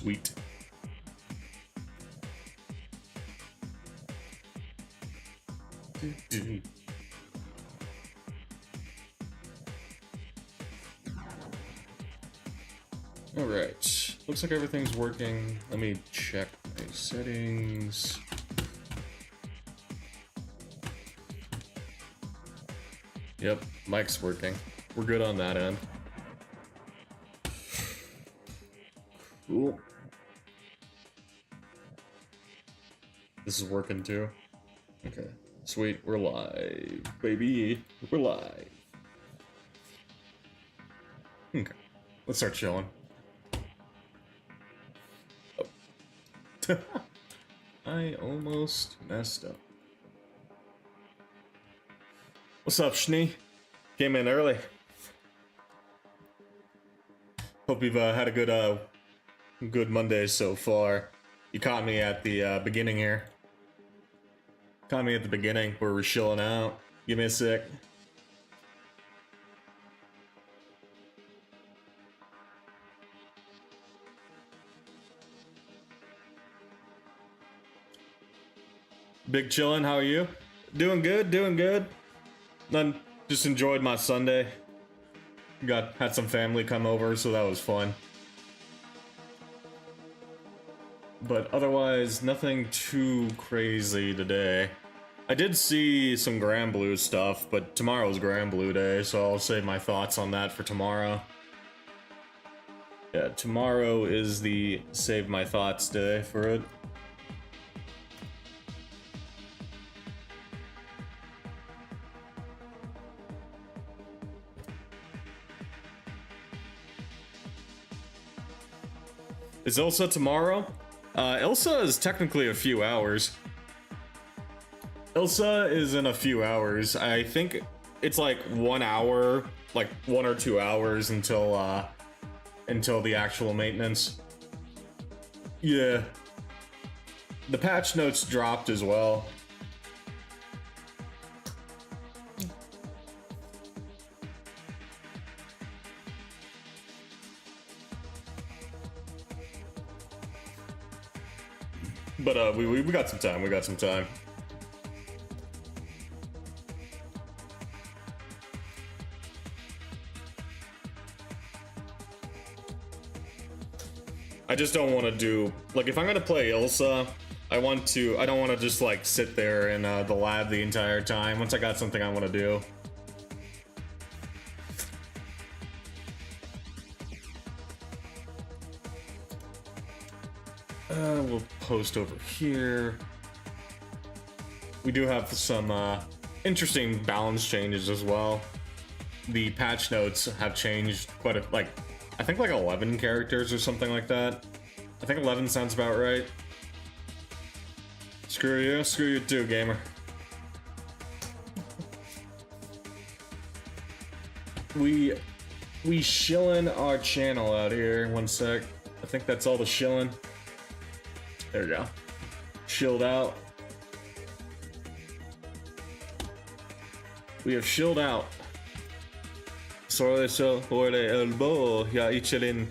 Sweet. Alright, looks like everything's working. Let me check my settings. Yep, mic's working. We're good on that end. Cool. This is working too. Okay, sweet, we're live, baby. We're live. Okay, let's start chilling. Oh. I almost messed up. What's up, Schnee? Came in early. Hope you've had a good Monday so far. You caught me at the beginning here. Caught me at the beginning where we're chilling out. Give me a sec. Big chillin', how are you? Doing good, doing good. None, just enjoyed my Sunday. Had some family come over, so that was fun. But otherwise, nothing too crazy today. I did see some Grand Blue stuff, but tomorrow's Grand Blue Day, so I'll save my thoughts on that for tomorrow. Yeah, tomorrow is the save my thoughts day for it. Is Ilsa tomorrow? Ilsa is technically a few hours. Ilsa is in a few hours. I think it's like 1 hour, like 1 or 2 hours until the actual maintenance. Yeah. The patch notes dropped as well. But we got some time. We got some time. I just don't want to do, like, if I'm gonna play Ilsa, I don't want to just like sit there in the lab the entire time. Once I got something I want to do. We'll post over here. We do have some interesting balance changes as well. The patch notes have changed quite a, like, I think like 11 characters or something like that. I think 11 sounds about right. Screw you too, gamer. We shillin' our channel out here. One sec. I think that's all the shillin'. There we go. Shilled out. We have shilled out. So ore elbow ya ichilin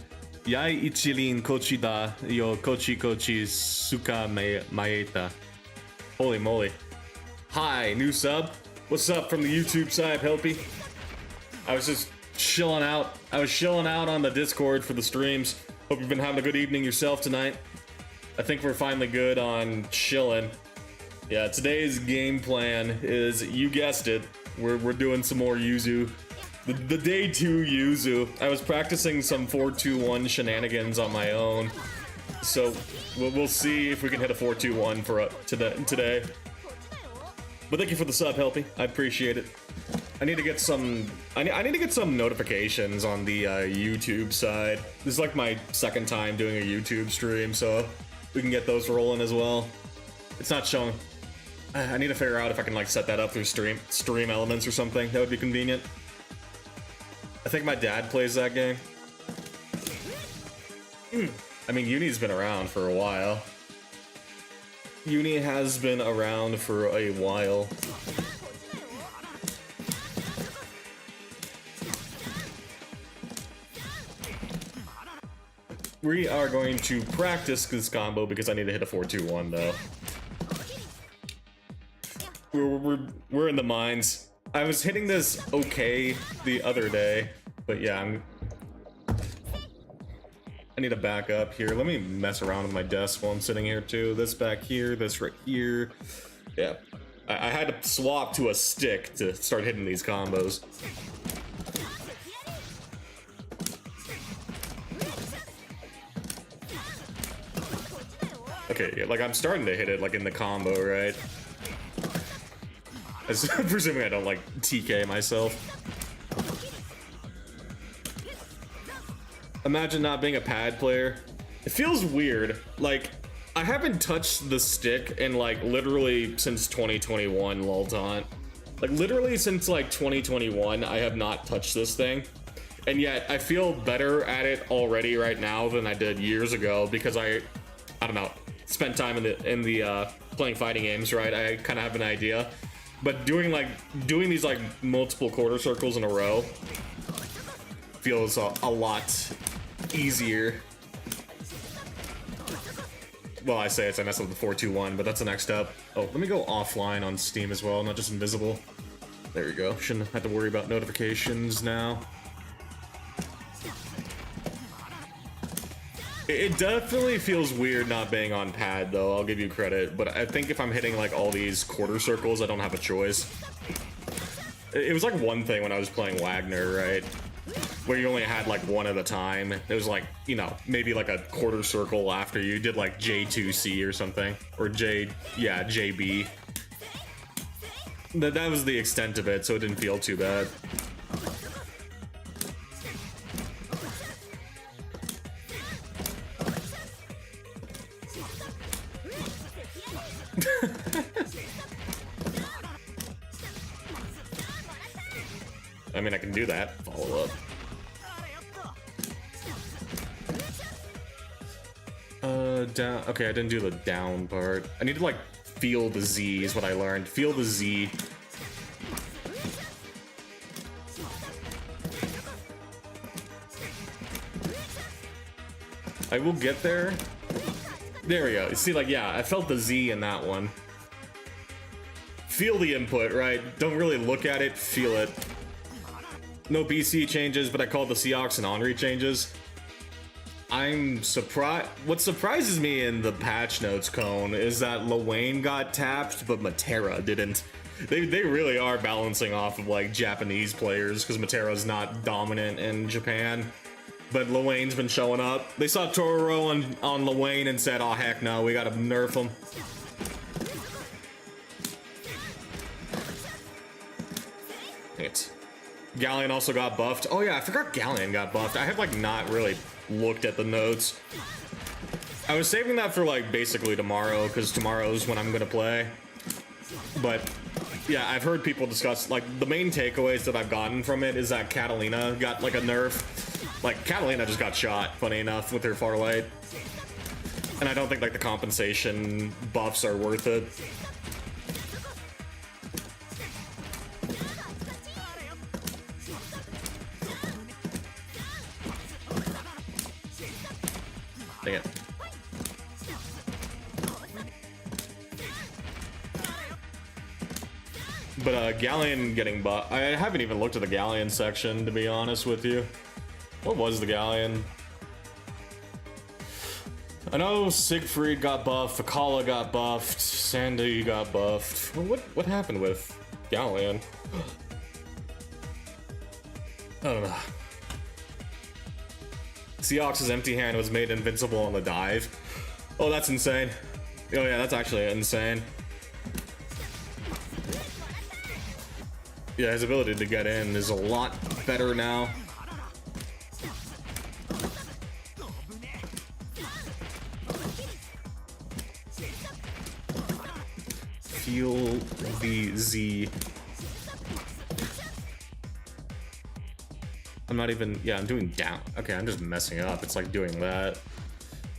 kochi da yo kochi suka maeta. Holy moly. Hi, new sub. What's up from the YouTube side, Helpy? I was just chilling out. I was chilling out on the Discord for the streams. Hope you've been having a good evening yourself tonight. I think we're finally good on chilling. Yeah, today's game plan is, you guessed it, we're doing some more Yuzu. The day 2 Yuzu. I was practicing some 4-2-1 shenanigans on my own, so we'll see if we can hit a 4-2-1 for today. But thank you for the sub, Helpy. I appreciate it. I need to get some. I need to get some notifications on the YouTube side. This is like my second time doing a YouTube stream, so we can get those rolling as well. It's not showing. I need to figure out if I can like set that up through stream elements or something. That would be convenient. I think my dad plays that game. I mean, Uni's been around for a while. Uni has been around for a while. We are going to practice this combo because I need to hit a 4-2-1 though. We're in the mines. I was hitting this okay the other day, but yeah, I need to back up here. Let me mess around with my desk while I'm sitting here too. This back here, this right here. Yeah, I had to swap to a stick to start hitting these combos. Okay, yeah, like I'm starting to hit it like in the combo, right? Presuming I don't like TK myself. Imagine not being a pad player. It feels weird. Like, I haven't touched the stick in like literally since 2021, lol taunt. Like literally since like 2021, I have not touched this thing. And yet I feel better at it already right now than I did years ago because I don't know, spent time in the playing fighting games, right? I kind of have an idea. But doing these like multiple quarter circles in a row feels a lot easier. Well, I say it's I mess up the 4-2-1, but that's the next step. Oh, let me go offline on Steam as well, not just invisible. There we go. Shouldn't have to worry about notifications now. It definitely feels weird not being on pad, though. I'll give you credit, but I think if I'm hitting like all these quarter circles, I don't have a choice. It was like one thing when I was playing Wagner, right? Where you only had like one at a time. It was like, you know, maybe like a quarter circle after you did like J2C or something, or JB. That was the extent of it, so it didn't feel too bad. I mean, I can do that. Follow up. Down. Okay, I didn't do the down part. I need to like feel the Z is what I learned. Feel the Z. I will get there. There we go. You see, like, yeah, I felt the Z in that one. Feel the input, right? Don't really look at it, feel it. No BC changes, but I called the Seahawks and Henry changes. I'm surprised. What surprises me in the patch notes cone is that Lwayne got tapped, but Matera didn't. They really are balancing off of like Japanese players because Matera's not dominant in Japan. But Lwayne's been showing up. They saw Tororo on Lwayne and said, oh heck no, we gotta nerf him. Galleon also got buffed. Oh yeah, I forgot Galleon got buffed. I have like not really looked at the notes. I was saving that for like basically tomorrow because tomorrow's when I'm gonna play. But yeah, I've heard people discuss like the main takeaways that I've gotten from it is that Catalina got like a nerf. Like Catalina just got shot, funny enough, with her far light. And I don't think like the compensation buffs are worth it. Dang it. But Galleon getting buffed. I haven't even looked at the Galleon section, to be honest with you. What was the Galleon? I know Siegfried got buffed, Akala got buffed, Sandy got buffed. What happened with Galleon? I don't know. Seahawks' empty hand was made invincible on the dive. Oh, that's insane. Oh yeah, that's actually insane. Yeah, his ability to get in is a lot better now. Feel the Z. I'm not even, yeah, I'm doing down. Okay, I'm just messing up. It's like doing that.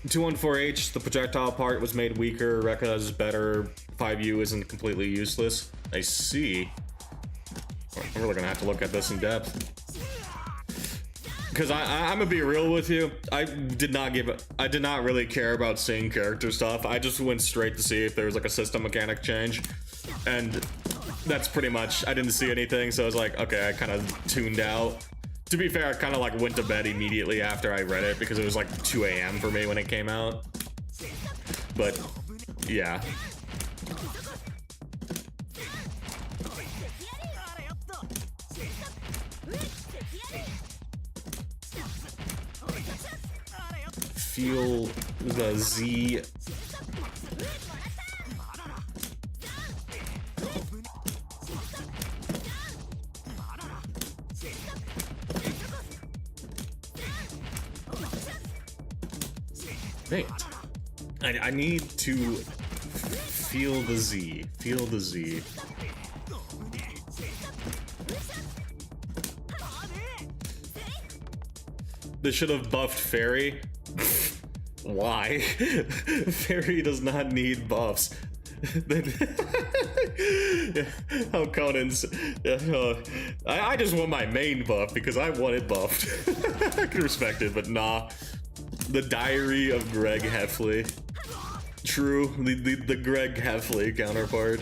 214H, the projectile part was made weaker. Rekka is better. 5U isn't completely useless. I see. I'm really gonna have to look at this in depth. Because I'm gonna be real with you. I did not really care about seeing character stuff. I just went straight to see if there was like a system mechanic change, and that's pretty much. I didn't see anything, so I was like, okay, I kind of tuned out. To be fair, I kind of like went to bed immediately after I read it because it was like 2 a.m. for me when it came out. But yeah. Feel the Z. Wait. I need to feel the Z. Feel the Z. They should have buffed Fairy. Why? Fairy does not need buffs. Oh, Conan's. I just want my main buff because I want it buffed. I can respect it, but nah. The Diary of Greg Heffley. True, the Greg Heffley counterpart.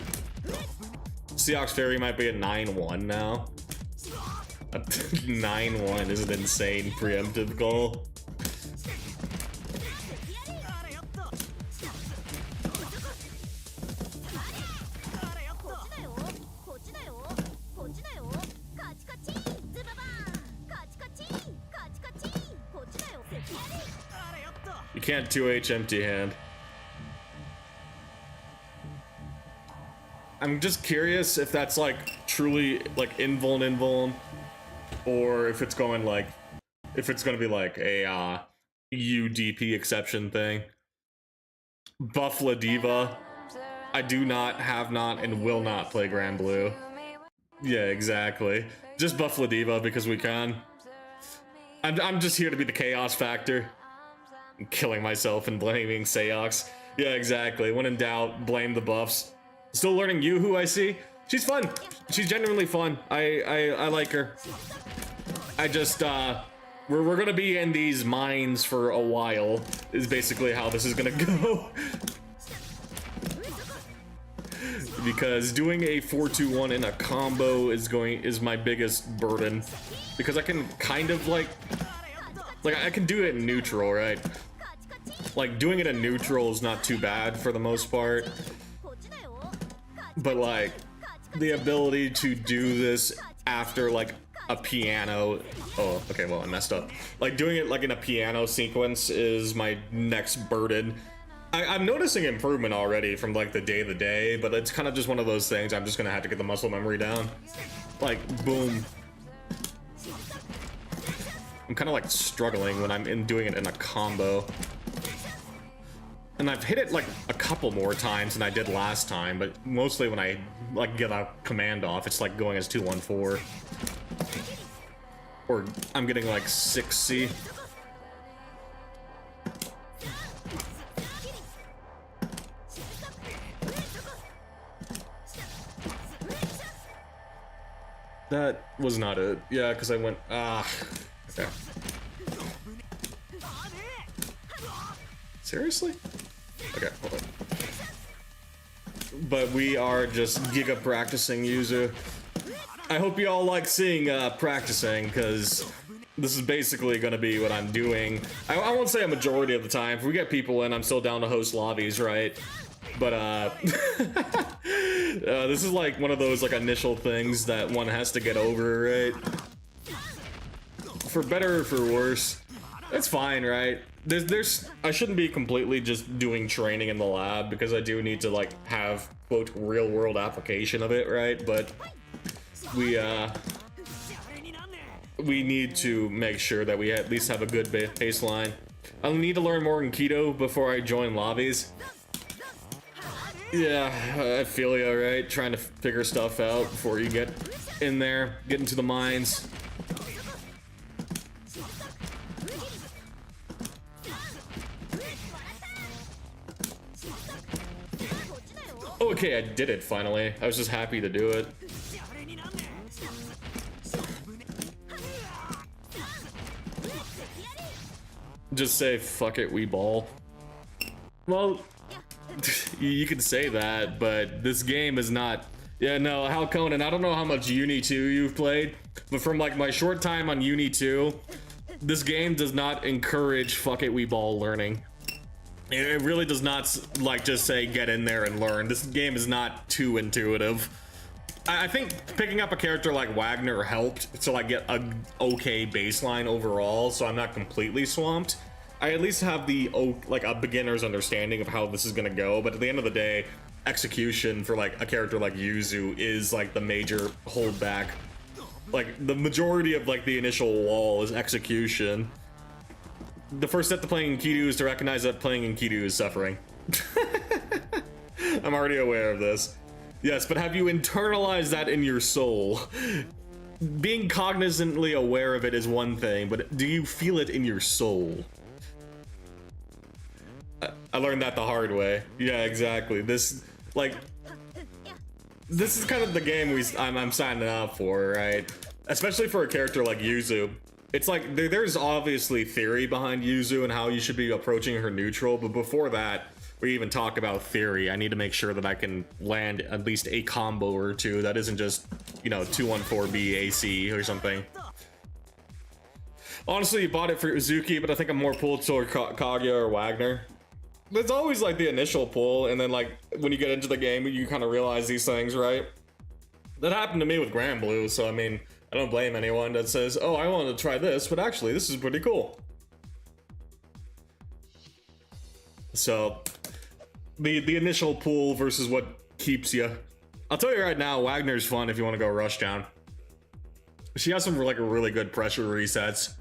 Seahawks Fairy might be at 9-1 now. 9-1 is an insane preemptive goal. You can't 2H empty hand. I'm just curious if that's like truly like invuln, or if it's going like, if it's gonna be like a UDP exception thing. Buff La Diva. I do not, have not, and will not play Grand Blue. Yeah, exactly. Just buff La Diva because we can. I'm just here to be the chaos factor. I'm killing myself and blaming Seahawks. Yeah, exactly. When in doubt, blame the buffs. Still learning Yuhu, I see. She's fun. She's genuinely fun. I like her. I just, we're gonna be in these mines for a while, is basically how this is gonna go. Because doing a 4-2-1 in a combo is my biggest burden. Because I can kind of like I can do it in neutral, right? Like doing it in neutral is not too bad for the most part. But like the ability to do this after like a piano, oh okay, well I messed up. Like doing it like in a piano sequence is my next burden. I'm noticing improvement already from like the day, but it's kind of just one of those things. I'm just gonna have to get the muscle memory down. Like boom. I'm kind of like struggling when I'm doing it in a combo. And I've hit it like a couple more times than I did last time, but mostly when I like get a command off, it's like going as 2-1-4. Or I'm getting like 6C. That was not it. Yeah, because I went, okay. Seriously? Okay, hold on. But we are just giga practicing Yuzu. I hope you all like seeing practicing, because this is basically going to be what I'm doing. I won't say a majority of the time. If we get people in, I'm still down to host lobbies, right? But this is like one of those like initial things that one has to get over, right? For better or for worse, it's fine, right? I shouldn't be completely just doing training in the lab, because I do need to like have quote real world application of it, right? But we need to make sure that we at least have a good baseline. I'll need to learn more in Keto before I join lobbies. Yeah, I feel you, right? Trying to figure stuff out before you get in there, get into the mines. Okay, I did it finally. I was just happy to do it. just say fuck it, we ball. Well, you could say that, but this game is not. Yeah, no, Hal Conan, I don't know how much Uni 2 you've played, but from like my short time on Uni 2, this game does not encourage fuck it, we ball learning. It really does not like just say get in there and learn. This game is not too intuitive. I think picking up a character like Wagner helped to like get a okay baseline overall, so I'm not completely swamped. I at least have the like a beginner's understanding of how this is gonna go, but at the end of the day, execution for like a character like Yuzu is like the major holdback. Like the majority of like the initial wall is execution. The first step to playing Enkidu is to recognize that playing Enkidu is suffering. I'm already aware of this. Yes, but have you internalized that in your soul? Being cognizantly aware of it is one thing, but do you feel it in your soul? I learned that the hard way. Yeah, exactly. This, like, this is kind of the game I'm signing up for, right? Especially for a character like Yuzu. It's like, there's obviously theory behind Yuzu and how you should be approaching her neutral, but before that, we even talk about theory, I need to make sure that I can land at least a combo or two that isn't just, you know, 214B AC or something. Honestly, you bought it for Uzuki, but I think I'm more pulled toward Kaguya or Wagner. There's always like the initial pull, and then like when you get into the game, you kind of realize these things, right? That happened to me with Grand Blue, so I mean, I don't blame anyone that says, oh, I want to try this, but actually this is pretty cool. So, the initial pull versus what keeps you. I'll tell you right now, Wagner's fun if you want to go rush down. She has some like really good pressure resets.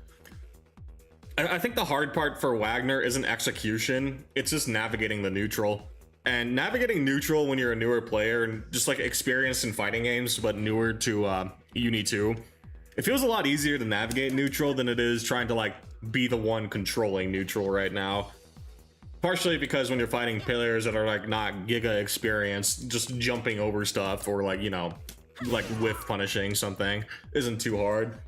I think the hard part for Wagner isn't execution, it's just navigating the neutral. And navigating neutral when you're a newer player and just like experienced in fighting games but newer to Uni 2, it feels a lot easier to navigate neutral than it is trying to like be the one controlling neutral right now. Partially because when you're fighting players that are like not giga experienced, just jumping over stuff or like, you know, like whiff punishing something isn't too hard.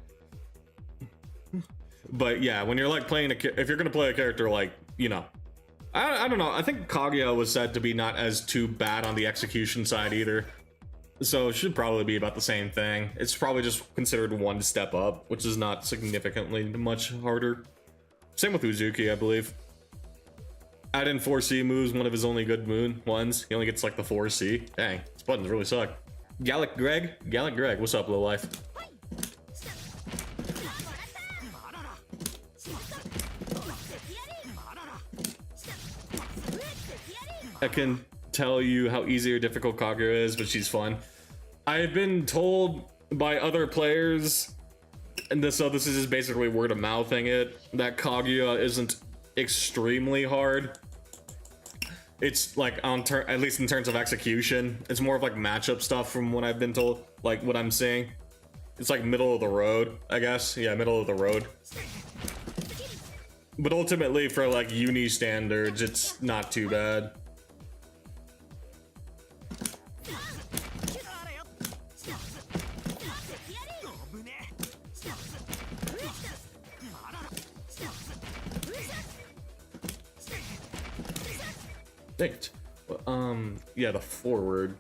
But yeah, when you're like playing if you're gonna play a character like, you know, I don't know, I think Kaguya was said to be not as too bad on the execution side either, so it should probably be about the same thing. It's probably just considered one step up, which is not significantly much harder. Same with Uzuki, I believe. Add in 4C moves, one of his only good ones. He only gets like the 4C. Dang, his buttons really suck. Gallic Greg, what's up, low life? I can tell you how easy or difficult Kaguya is, but she's fun. I've been told by other players, and so this is just basically word of mouthing it, that Kaguya isn't extremely hard. It's like at least in terms of execution, it's more of like matchup stuff from what I've been told, like what I'm seeing. It's like middle of the road, I guess. Yeah, middle of the road. But ultimately for like uni standards, it's not too bad. Thanks. Yeah, the forward.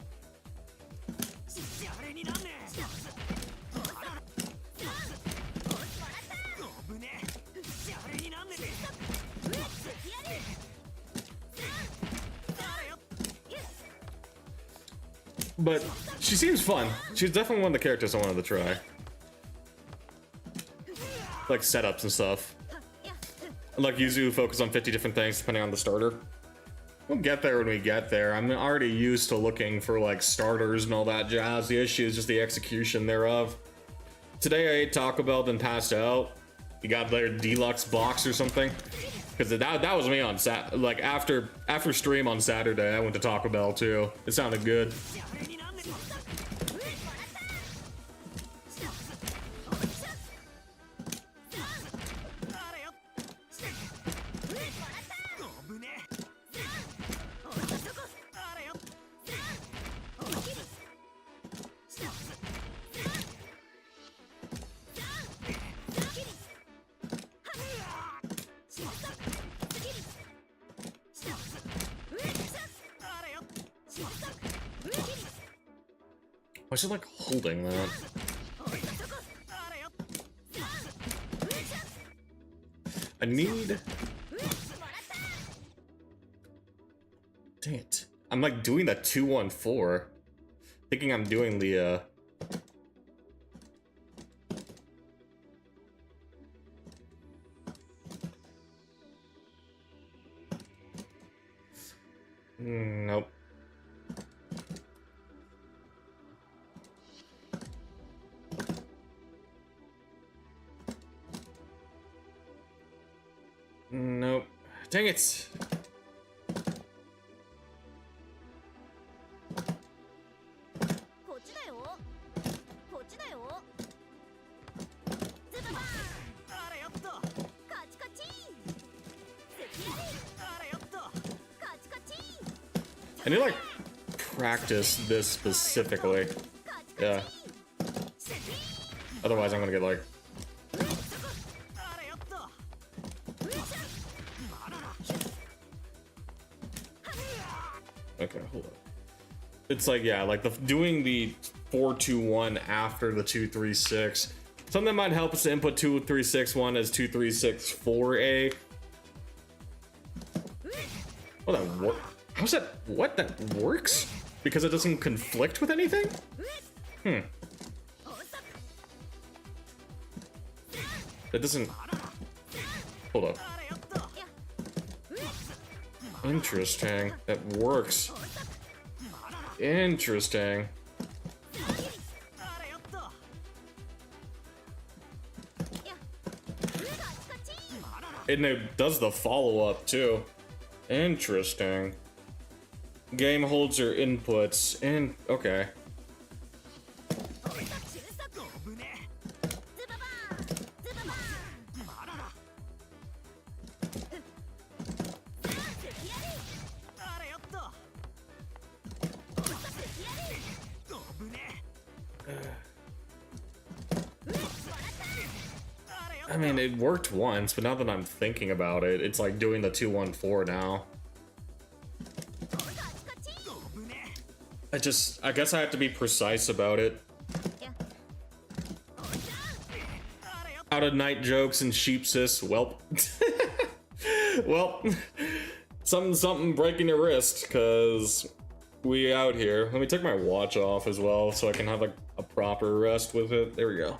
But she seems fun. She's definitely one of the characters I wanted to try. Like setups and stuff. Like Yuzu focus on 50 different things depending on the starter. We'll get there when we get there. I'm already used to looking for like starters and all that jazz. The issue is just the execution thereof. Today I ate Taco Bell and passed out. You got their deluxe box or something? Because that was me on like after stream on Saturday. I went to Taco Bell too. It sounded good. Why is it like holding that? I need... Dang it. I'm like doing that 2-1-4. Thinking I'm doing the nope. Nope. Dang it. I need to like practice this specifically. Yeah. Otherwise I'm gonna get like... Okay, hold on. It's like, yeah, like doing the 4-2-1 after the 2-3-6. Something that might help us to input 2-3-6-1 as 2-3-6-4-A. Oh, that work? How's that? What? That works? Because it doesn't conflict with anything? That doesn't... Hold up. Interesting. That works. Interesting. And it does the follow-up too. Interesting. Game holds your inputs and okay. I mean, it worked once, but now that I'm thinking about it, it's like doing the 2-1-4 now. I guess I have to be precise about it. Out of night jokes and sheepsis, welp. Well, something breaking your wrist, cause we out here. Let me take my watch off as well, so I can have like a proper rest with it. There we go.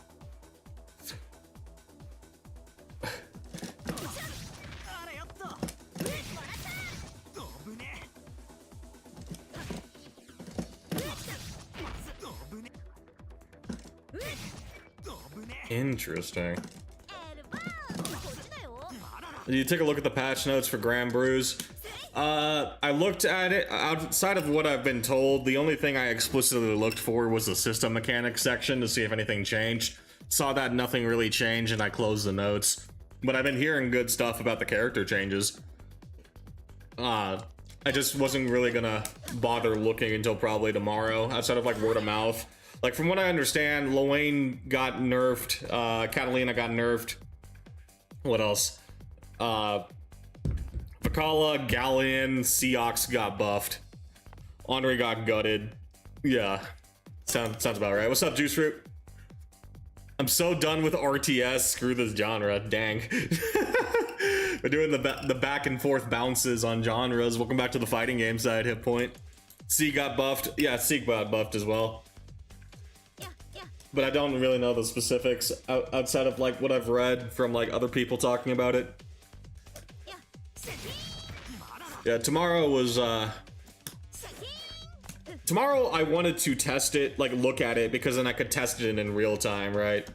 Interesting. You take a look at the patch notes for Grand Brews. I looked at it. Outside of what I've been told, the only thing I explicitly looked for was the system mechanics section to see if anything changed. Saw that nothing really changed and I closed the notes. But I've been hearing good stuff about the character changes. I just wasn't really gonna bother looking until probably tomorrow, outside of like word of mouth. Like, from what I understand, Luane got nerfed, Catalina got nerfed. What else? Vakala, Galleon, Seox got buffed. Henri got gutted. Yeah, sounds about right. What's up, Juice Fruit? I'm so done with RTS, screw this genre, dang. We're doing the back and forth bounces on genres. Welcome back to the fighting game side, Hit Point. C got buffed. Yeah, Seek got buffed as well. But I don't really know the specifics outside of like what I've read from like other people talking about it. Yeah, tomorrow was tomorrow I wanted to test it, like look at it, because then I could test it in real time, right?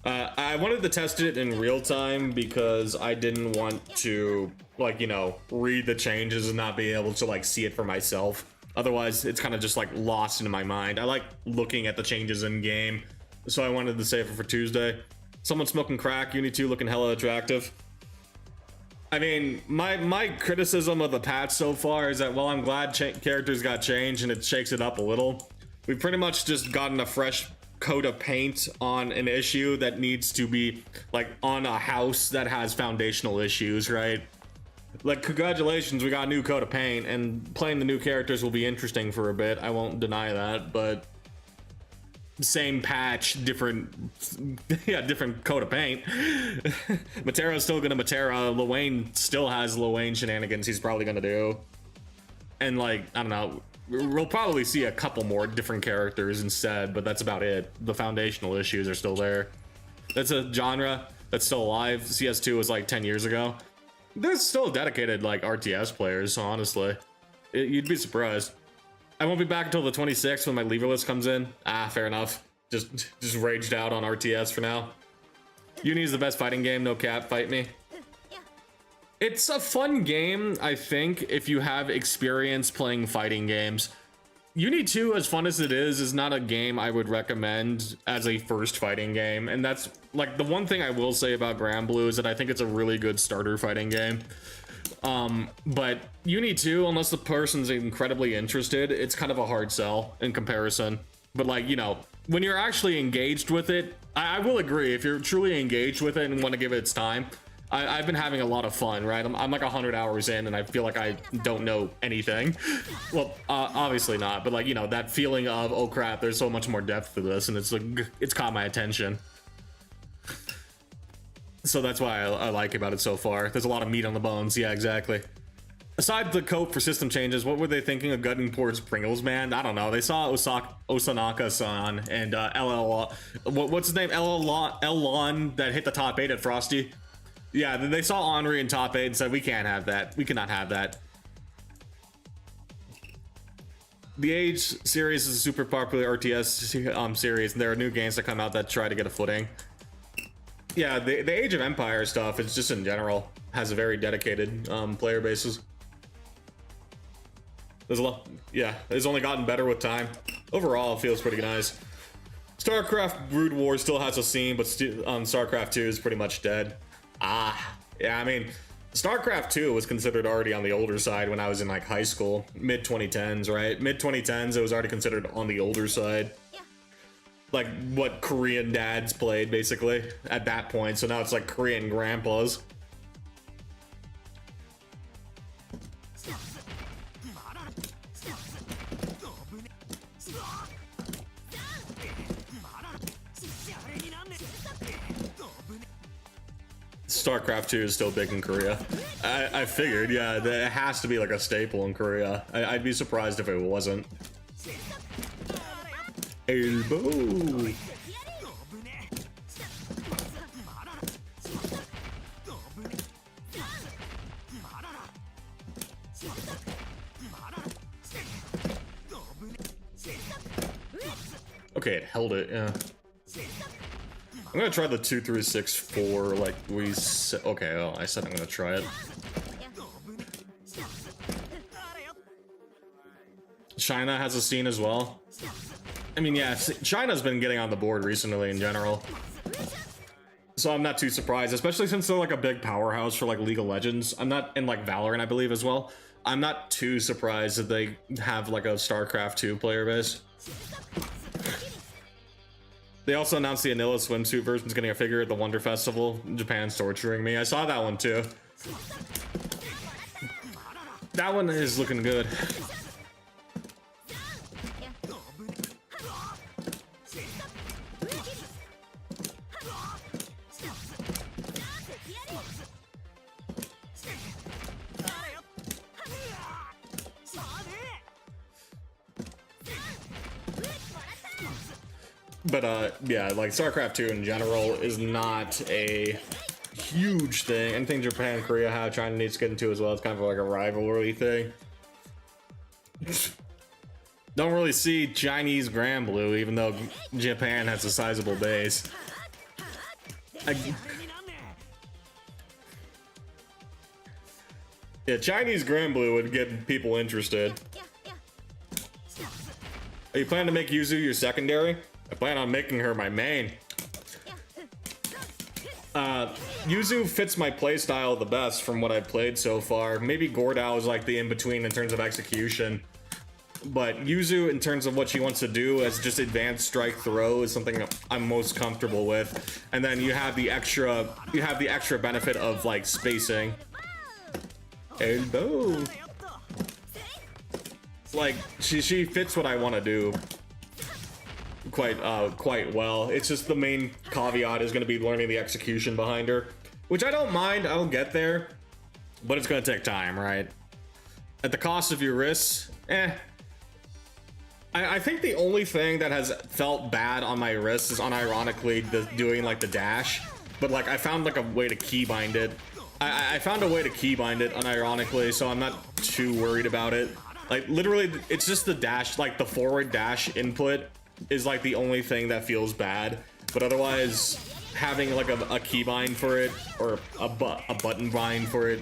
I wanted to test it in real time because I didn't want to, like, you know, read the changes and not be able to like see it for myself. Otherwise, it's kind of just like lost into my mind. I like looking at the changes in game, so I wanted to save it for Tuesday. Someone smoking crack, Uni 2 looking hella attractive. I mean, my criticism of the patch so far is that while I'm glad characters got changed and it shakes it up a little, we've pretty much just gotten a fresh coat of paint on an issue that needs to be like on a house that has foundational issues, right? Like, congratulations, we got a new coat of paint, and playing the new characters will be interesting for a bit. I won't deny that, but same patch, different, yeah, different coat of paint. Matera's still gonna Matera. Luane still has Luane shenanigans he's probably gonna do. And like, I don't know, we'll probably see a couple more different characters instead, but that's about it. The foundational issues are still there. That's a genre that's still alive. CS2 was like 10 years ago. There's still dedicated like RTS players, honestly. You'd be surprised. I won't be back until the 26th when my lever list comes in. Ah, fair enough. Just raged out on RTS for now. Uni is the best fighting game, no cap, fight me. It's a fun game, I think, if you have experience playing fighting games. Uni 2, as fun as it is not a game I would recommend as a first fighting game. And that's, like, the one thing I will say about Granblue is that I think it's a really good starter fighting game. But Uni 2, unless the person's incredibly interested, it's kind of a hard sell in comparison. But like, you know, when you're actually engaged with it, I will agree, if you're truly engaged with it and want to give it its time, I've been having a lot of fun, right? I'm like 100 hours in and I feel like I don't know anything. Well, obviously not, but like, you know, that feeling of, oh crap, there's so much more depth to this, and it's like, it's caught my attention. So that's why I like about it so far. There's a lot of meat on the bones. Yeah, exactly. Aside the cope for system changes, what were they thinking of gutting towards Pringles, man? I don't know. They saw Osanaka-san and what's his name? Elon that hit the top 8 at Frosty. Yeah, they saw Henri in top 8 and said, we can't have that. We cannot have that. The Age series is a super popular RTS series, and there are new games that come out that try to get a footing. Yeah, the Age of Empire stuff, it's just in general, has a very dedicated player bases. There's a lot, yeah, it's only gotten better with time. Overall, it feels pretty nice. StarCraft Brood War still has a scene, but StarCraft 2 is pretty much dead. Ah, yeah, I mean, StarCraft 2 was considered already on the older side when I was in like high school, mid 2010s, right? Mid 2010s, it was already considered on the older side. Like what Korean dads played basically at that point. So now it's like Korean grandpas. StarCraft 2 is still big in Korea. I figured, yeah, it has to be like a staple in Korea. I'd be surprised if it wasn't. Elbow. Okay, it held it, yeah. I'm gonna try the 2, 3, 6, 4, like we said. Okay, well, I said I'm gonna try it. China has a scene as well. I mean, yeah, China's been getting on the board recently in general. So I'm not too surprised, especially since they're like a big powerhouse for like League of Legends. I'm not in like Valorant, I believe, as well. I'm not too surprised that they have like a StarCraft 2 player base. They also announced the Anilla swimsuit version's getting a figure at the Wonder Festival. Japan's torturing me. I saw that one too. That one is looking good. But yeah, like StarCraft 2 in general is not a huge thing. Anything Japan and Korea have, China needs to get into as well. It's kind of like a rivalry thing. Don't really see Chinese Granblue, even though Japan has a sizable base. Yeah, Chinese Granblue would get people interested. Are you planning to make Yuzu your secondary? I plan on making her my main. Yuzu fits my playstyle the best from what I've played so far. Maybe Gordao is like the in-between in terms of execution. But Yuzu, in terms of what she wants to do as just advanced strike throw, is something I'm most comfortable with. And then you have the extra benefit of like spacing. Elbow. Like she fits what I want to do. quite well. It's just the main caveat is going to be learning the execution behind her, which I don't mind. I'll get there, but it's going to take time, right? At the cost of your wrists, I think the only thing that has felt bad on my wrists is unironically doing like the dash, but like I found like a way to keybind it. I found a way to keybind it unironically, so I'm not too worried about it. Like literally, it's just the dash, like the forward dash input is like the only thing that feels bad. But otherwise, having like a keybind for it or a button bind for it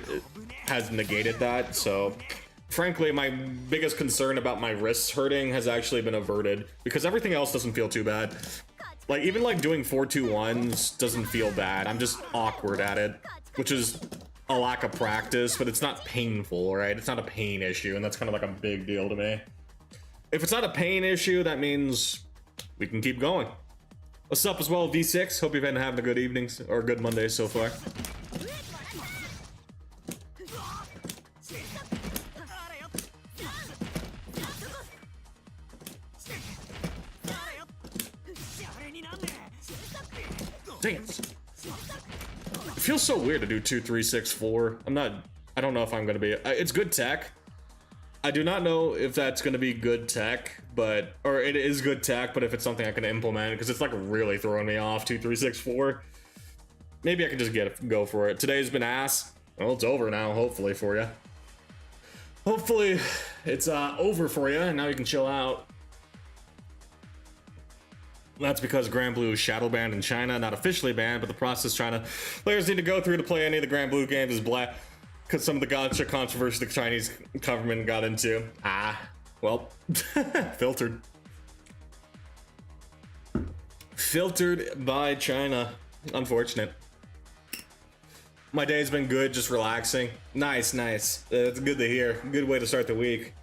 has negated that. So frankly, my biggest concern about my wrists hurting has actually been averted because everything else doesn't feel too bad. Like even like doing 4-2-1s doesn't feel bad. I'm just awkward at it, which is a lack of practice, but it's not painful, right? It's not a pain issue, and that's kind of like a big deal to me. If it's not a pain issue, that means we can keep going. What's up as well, V6? Hope you've been having a good evening or a good Monday so far. Dang it. It feels so weird to do 2, 3, 6, 4. I don't know if I'm gonna be. It's good tech. I do not know if that's gonna be good tech, or it is good tech, but if it's something I can implement, because it's like really throwing me off. 2, 3, 6, 4. Maybe I can just go for it. Today's been ass. Well, it's over now, hopefully for you. Hopefully it's over for you, and now you can chill out. That's because Grand Blue is shadow banned in China, not officially banned, but the process players need to go through to play any of the Grand Blue games is black, because some of the gotcha controversy the Chinese government got into. Well, filtered. Filtered by China. Unfortunate. My day's been good, just relaxing. Nice. It's good to hear. Good way to start the week.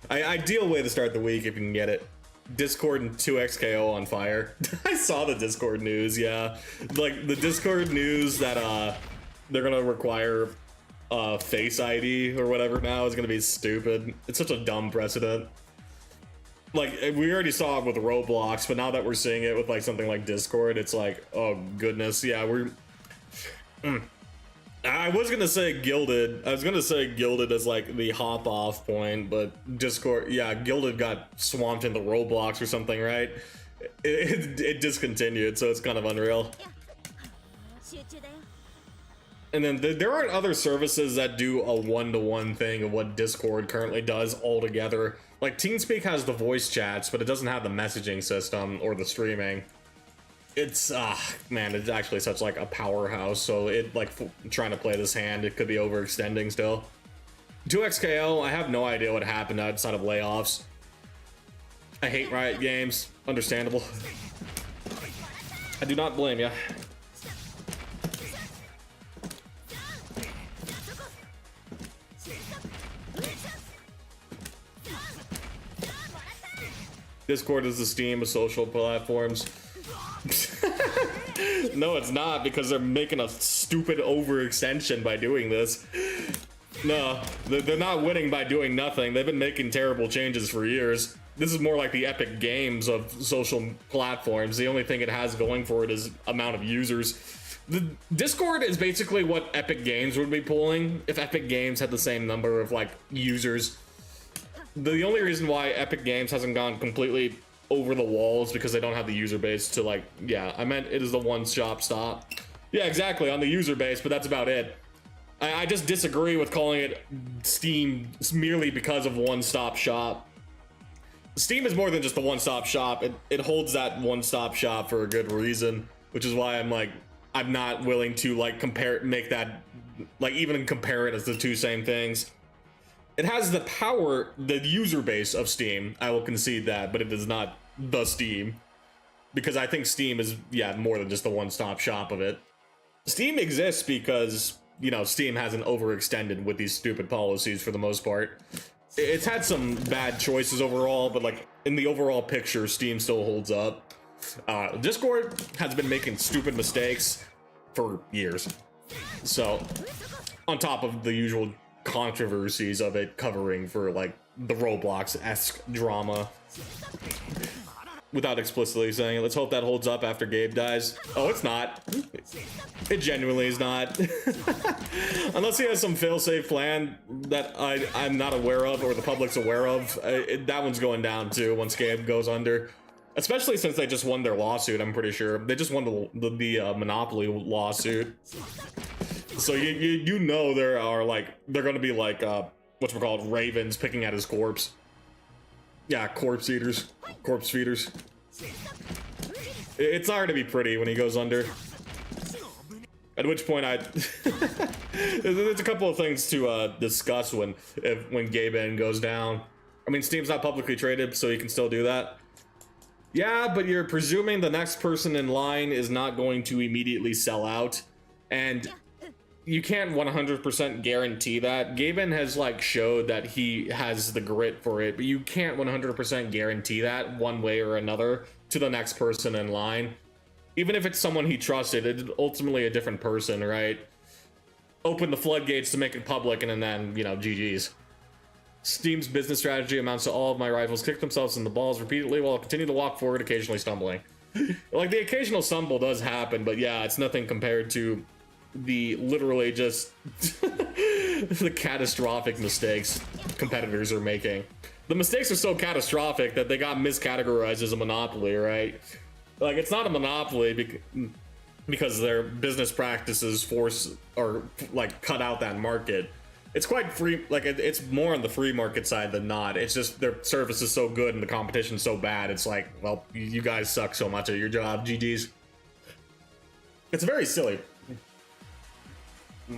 Ideal way to start the week if you can get it. Discord and 2xKO on fire. I saw the Discord news, yeah. Like the Discord news that they're gonna require Face ID or whatever now is gonna be stupid. It's such a dumb precedent. Like we already saw it with Roblox, but now that we're seeing it with like something like Discord, it's like, oh goodness, yeah, we're I was gonna say Gilded. I was gonna say Gilded as like the hop off point, but Discord, yeah, Gilded got swamped into Roblox or something, right? It discontinued, so it's kind of unreal. And then there aren't other services that do a one-to-one thing of what Discord currently does altogether. Like TeamSpeak has the voice chats, but it doesn't have the messaging system or the streaming. It's man, it's actually such like a powerhouse, so it like trying to play this hand, it could be overextending still. 2xKO, I have no idea what happened outside of layoffs. I hate Riot Games, understandable. I do not blame you. Discord is the Steam of social platforms. No, it's not, because they're making a stupid overextension by doing this. No, they're not winning by doing nothing. They've been making terrible changes for years. This is more like the Epic Games of social platforms. The only thing it has going for it is amount of users. The Discord is basically what Epic Games would be pulling if Epic Games had the same number of like users. The only reason why Epic Games hasn't gone completely over the walls because they don't have the user base to like, yeah, I meant it is the one-stop stop. Yeah, exactly, on the user base, but that's about it. I just disagree with calling it Steam merely because of one-stop shop. Steam is more than just a one-stop shop. It holds that one-stop shop for a good reason, which is why I'm like, I'm not willing to like make that, like even compare it as the two same things. It has the power, the user base of Steam, I will concede that, but it is not the Steam. Because I think Steam is, yeah, more than just the one-stop shop of it. Steam exists because, you know, Steam hasn't overextended with these stupid policies for the most part. It's had some bad choices overall, but like, in the overall picture, Steam still holds up. Discord has been making stupid mistakes for years. So, on top of the usual controversies of it covering for like the Roblox-esque drama. without explicitly saying it. Let's hope that holds up after Gabe dies. Oh, it's not. It genuinely is not. Unless he has some failsafe plan that I'm not aware of or the public's aware of. That one's going down too once Gabe goes under. Especially since they just won their lawsuit, I'm pretty sure. They just won the Monopoly lawsuit. So you know there are like, they're gonna be like, what's we called, ravens picking at his corpse. Yeah, corpse eaters, corpse feeders. It's hard to be pretty when he goes under. At which point there's a couple of things to discuss when Gaben goes down. I mean, Steam's not publicly traded, so you can still do that. Yeah, but you're presuming the next person in line is not going to immediately sell out, and you can't 100% guarantee that. Gaben has like showed that he has the grit for it, but you can't 100% guarantee that one way or another to the next person in line. Even if it's someone he trusted, it's ultimately a different person, right? Open the floodgates to make it public, and then, you know, GG's. Steam's business strategy amounts to all of my rivals kick themselves in the balls repeatedly while continue to walk forward, occasionally stumbling. Like, the occasional stumble does happen, but yeah, it's nothing compared to the literally just the catastrophic mistakes competitors are making. The mistakes are so catastrophic that they got miscategorized as a monopoly, right? Like, it's not a monopoly because their business practices force or like cut out that market. It's quite free, like it's more on the free market side than not. It's just their service is so good and the competition's so bad. It's like, well, you guys suck so much at your job. GG's. It's very silly.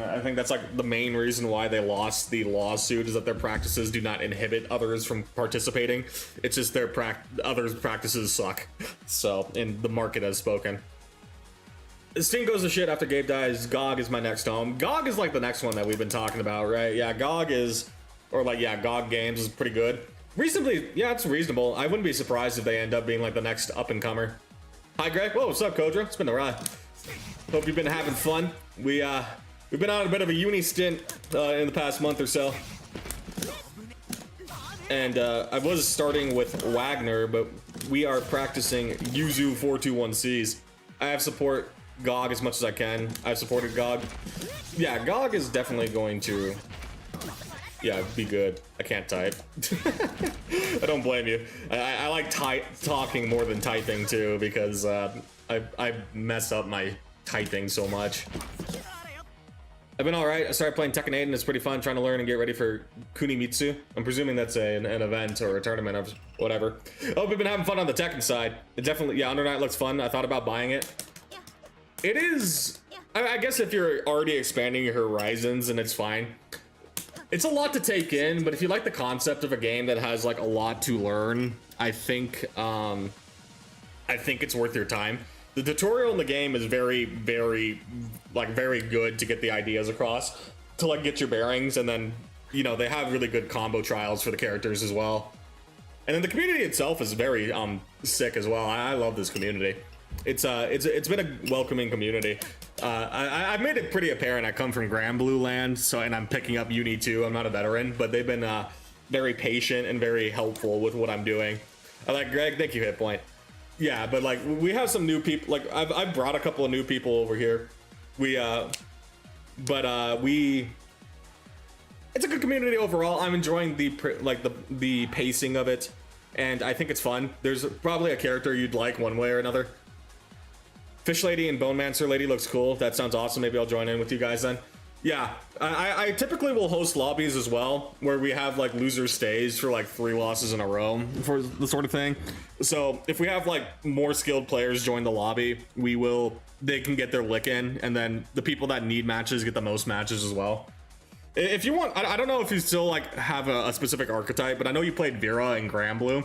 I think that's like the main reason why they lost the lawsuit, is that their practices do not inhibit others from participating. It's just their others' practices suck. So, and the market has spoken. Steam goes to shit after Gabe dies. GOG is my next home. GOG is like the next one that we've been talking about, right? Yeah, GOG is, or like, yeah, GOG Games is pretty good. Reasonably, yeah, it's reasonable. I wouldn't be surprised if they end up being like the next up-and-comer. Hi, Greg. Whoa, what's up, Kodra? It's been a ride. Hope you've been having fun. We've been on a bit of a uni stint in the past month or so. And I was starting with Wagner, but we are practicing Yuzu 421Cs. I have support GOG as much as I can. I've supported GOG. Yeah, GOG is definitely going to, yeah, be good. I can't type. I don't blame you. I like talking more than typing too, because I mess up my typing so much. I've been alright. I started playing Tekken 8 and it's pretty fun, trying to learn and get ready for Kunimitsu. I'm presuming that's an event or a tournament or whatever. Oh, we've been having fun on the Tekken side. It definitely, yeah, Under Night looks fun. I thought about buying it. It is, I guess if you're already expanding your horizons, and it's fine. It's a lot to take in, but if you like the concept of a game that has like a lot to learn, I think it's worth your time. The tutorial in the game is very good to get the ideas across, to like get your bearings, and then, you know, they have really good combo trials for the characters as well. And then the community itself is very sick as well. I love this community. It's been a welcoming community. I've made it pretty apparent I come from Grand Blue Land, so, and I'm picking up Uni 2. I'm not a veteran, but they've been very patient and very helpful with what I'm doing. I like Greg, thank you, Hit Point. Yeah, but like we have some new people. Like I've brought a couple of new people over here. It's a good community overall. I'm enjoying the pacing of it, and I think it's fun. There's probably a character you'd like one way or another. Fish Lady and Bone Mancer Lady looks cool. That sounds awesome. Maybe I'll join in with you guys then. Yeah, I typically will host lobbies as well, where we have like loser stays for like 3 losses in a row for the sort of thing. So if we have like more skilled players join the lobby, they can get their lick in, and then the people that need matches get the most matches as well. If you want, I don't know if you still like have a specific archetype, but I know you played Vera in Grand Blue.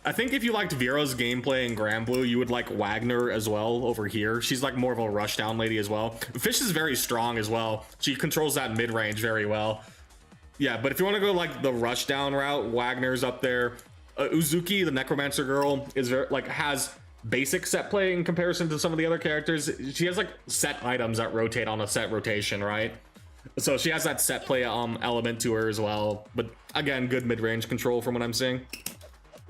I think if you liked Vera's gameplay in Grand Blue, you would like Wagner as well over here. She's like more of a rushdown lady as well. Fish is very strong as well. She controls that mid-range very well. Yeah, but if you want to go like the rushdown route, Wagner's up there. Uzuki, the Necromancer girl, is very, like, has basic set play in comparison to some of the other characters. She has like set items that rotate on a set rotation, right? So she has that set play element to her as well. But again, good mid-range control from what I'm seeing.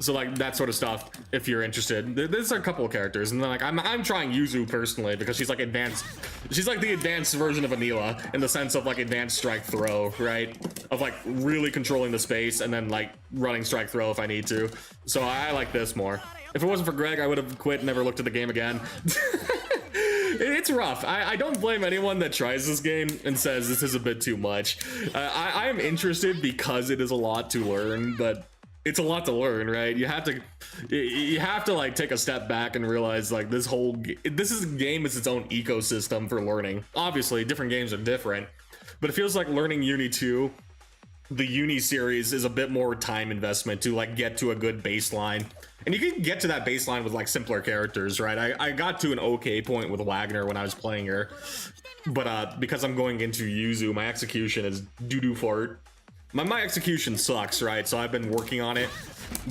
So like that sort of stuff, if you're interested. There's a couple of characters, and then like I'm trying Yuzu personally because she's like advanced. She's like the advanced version of Anila in the sense of like advanced strike throw, right? Of like really controlling the space and then like running strike throw if I need to. So I like this more. If it wasn't for Greg, I would have quit and never looked at the game again. It's rough. I don't blame anyone that tries this game and says this is a bit too much. I am interested because it is a lot to learn, but it's a lot to learn, right? You have to like take a step back and realize like this game is its own ecosystem for learning. Obviously, different games are different, but it feels like learning Uni 2, the Uni series, is a bit more time investment to like get to a good baseline. And you can get to that baseline with like simpler characters, right? I got to an okay point with Wagner when I was playing her, but because I'm going into Yuzu, my execution is doo-doo fart. My execution sucks, right? So I've been working on it,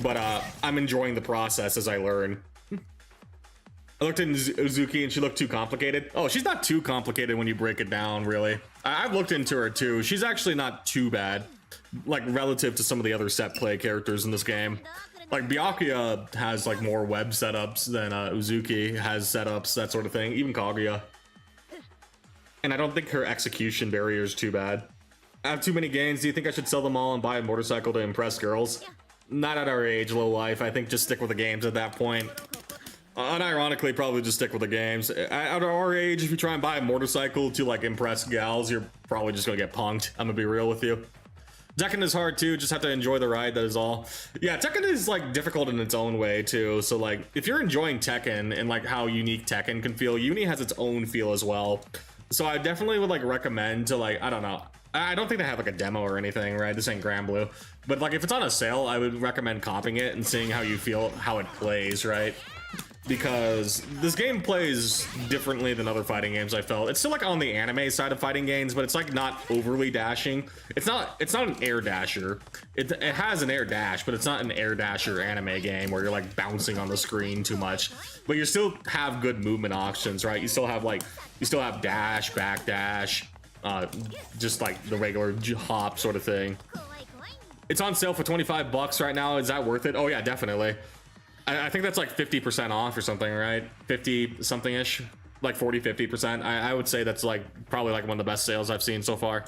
but I'm enjoying the process as I learn. I looked at Uzuki and she looked too complicated. Oh, she's not too complicated when you break it down, really. I've looked into her too. She's actually not too bad, like relative to some of the other set play characters in this game. Like Byakuya has like more web setups than Uzuki has setups, that sort of thing. Even Kaguya. And I don't think her execution barrier is too bad. I have too many games. Do you think I should sell them all and buy a motorcycle to impress girls? Not at our age, low life. I think just stick with the games at that point. Unironically, probably just stick with the games. At our age, if you try and buy a motorcycle to like impress gals, you're probably just gonna get punked. I'm gonna be real with you. Tekken is hard too, just have to enjoy the ride, that is all. Yeah, Tekken is like difficult in its own way too, so like if you're enjoying Tekken and like how unique Tekken can feel, Uni has its own feel as well. So I definitely would like recommend to like, I don't know, I don't think they have like a demo or anything, right? This ain't Grand Blue, but like if it's on a sale, I would recommend copying it and seeing how you feel, how it plays, right? Because this game plays differently than other fighting games. I felt it's still like on the anime side of fighting games, but it's like not overly dashing. It's not an air dasher. It has an air dash, but it's not an air dasher anime game where you're like bouncing on the screen too much. But you still have good movement options, right? You still have dash, back dash, just like the regular hop sort of thing. It's on sale for $25 right now. Is that worth it? Oh yeah, definitely. I think that's like 50% off or something, right? 50 something ish, like 40-50%. I would say that's like probably like one of the best sales I've seen so far.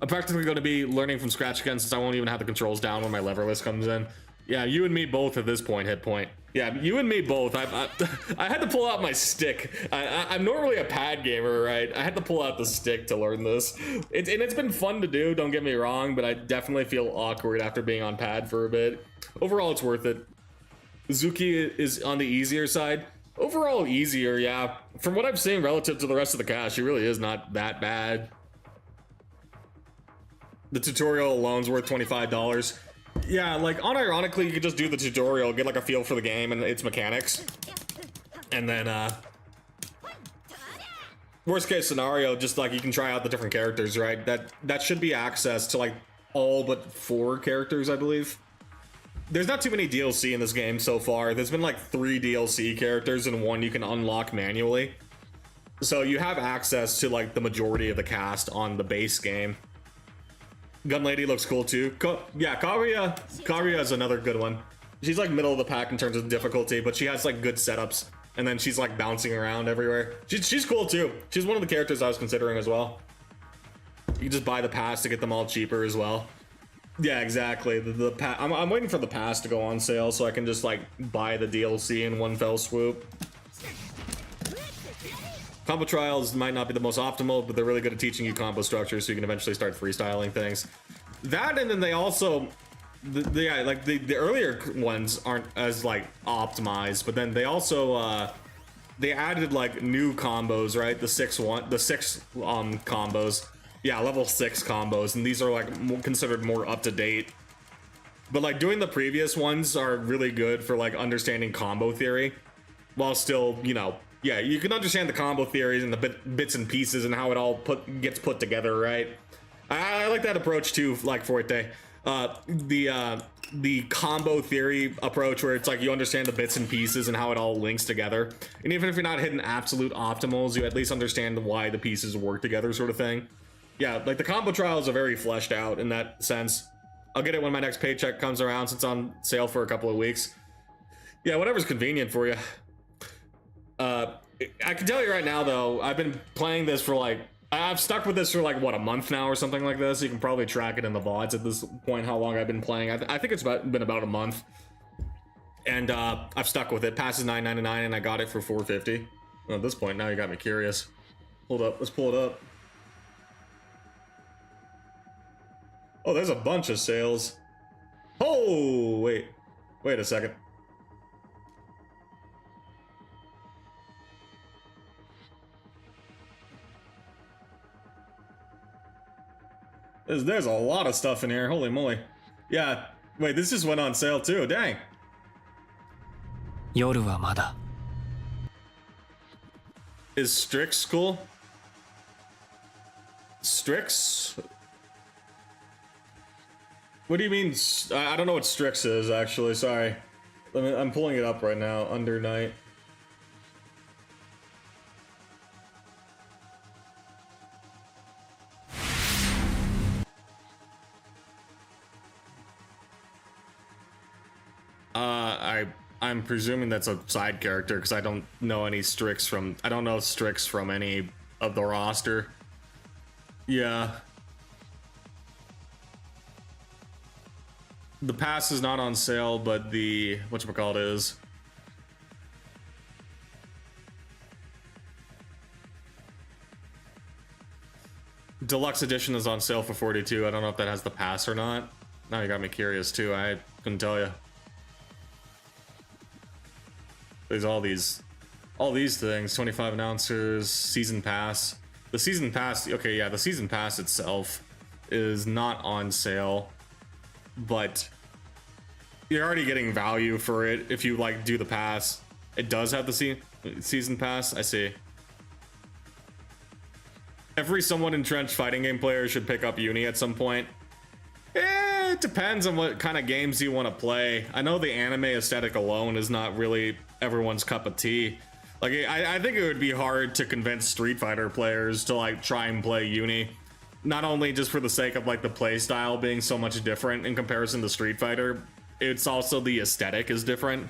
I'm practically going to be learning from scratch again since I won't even have the controls down when my lever list comes in. Yeah, you and me both at this point, hit point. Yeah, you and me both. I had to pull out my stick. I'm normally a pad gamer, right? I had to pull out the stick to learn this. It's been fun to do, don't get me wrong, but I definitely feel awkward after being on pad for a bit. Overall, it's worth it. Zuki is on the easier side. Overall easier, yeah. From what I've seen relative to the rest of the cast, she really is not that bad. The tutorial alone's worth $25. Yeah, like unironically, you could just do the tutorial, get like a feel for the game and its mechanics. And then worst case scenario, just like you can try out the different characters, right? That should be access to like all but 4 characters, I believe. There's not too many DLC in this game so far. There's been like 3 DLC characters and 1 you can unlock manually. So you have access to like the majority of the cast on the base game. Gun Lady looks cool too. Yeah, Kaguya is another good one. She's like middle of the pack in terms of difficulty, but she has like good setups. And then she's like bouncing around everywhere. She's cool too. She's one of the characters I was considering as well. You can just buy the pass to get them all cheaper as well. Yeah, exactly. The I'm waiting for the pass to go on sale so I can just like buy the DLC in one fell swoop. Combo trials might not be the most optimal, but they're really good at teaching you combo structures so you can eventually start freestyling things. That, and then they also, the earlier ones aren't as like optimized, but then they also they added like new combos, right? The six combos. Yeah, level 6 combos, and these are like considered more up to date. But like doing the previous ones are really good for like understanding combo theory, while still, you know, yeah, you can understand the combo theories and the bits and pieces and how it all gets put together, right? I like that approach too, like Forte. The combo theory approach where it's like you understand the bits and pieces and how it all links together. And even if you're not hitting absolute optimals, you at least understand why the pieces work together, sort of thing. Yeah, like the combo trials are very fleshed out in that sense. I'll get it when my next paycheck comes around, since it's on sale for a couple of weeks. Yeah, whatever's convenient for you. I can tell you right now, though, I've been playing this for like, I've stuck with this for like, what, a month now or something like this? You can probably track it in the VODs at this point, how long I've been playing. I think it's been about a month. And I've stuck with it. Passes $9.99 and I got it for $4.50. Well, at this point, now you got me curious. Hold up, let's pull it up. Oh, there's a bunch of sales. Oh, wait a second. There's a lot of stuff in here. Holy moly. Yeah, wait, this just went on sale too. Dang. 夜はまだ Is Strix cool? Strix? What do you mean? I don't know what Strix is, actually. Sorry. I'm pulling it up right now. Under Night. I'm presuming that's a side character because I don't know any Strix from. I don't know Strix from any of the roster. Yeah. The pass is not on sale, but the whatchamacallit is. Deluxe edition is on sale for $42. I don't know if that has the pass or not. Now you got me curious too. I couldn't tell you. There's all these things. 25 announcers, season pass. The season pass, okay, yeah, the season pass itself is not on sale, but you're already getting value for it if you like do the pass. It does have the season pass. I see. Every somewhat entrenched fighting game player should pick up Uni at some point. It depends on what kind of games you want to play. I know the anime aesthetic alone is not really everyone's cup of tea. Like, I think it would be hard to convince Street Fighter players to like try and play Uni. Not only just for the sake of like the play style being so much different in comparison to Street Fighter, it's also the aesthetic is different.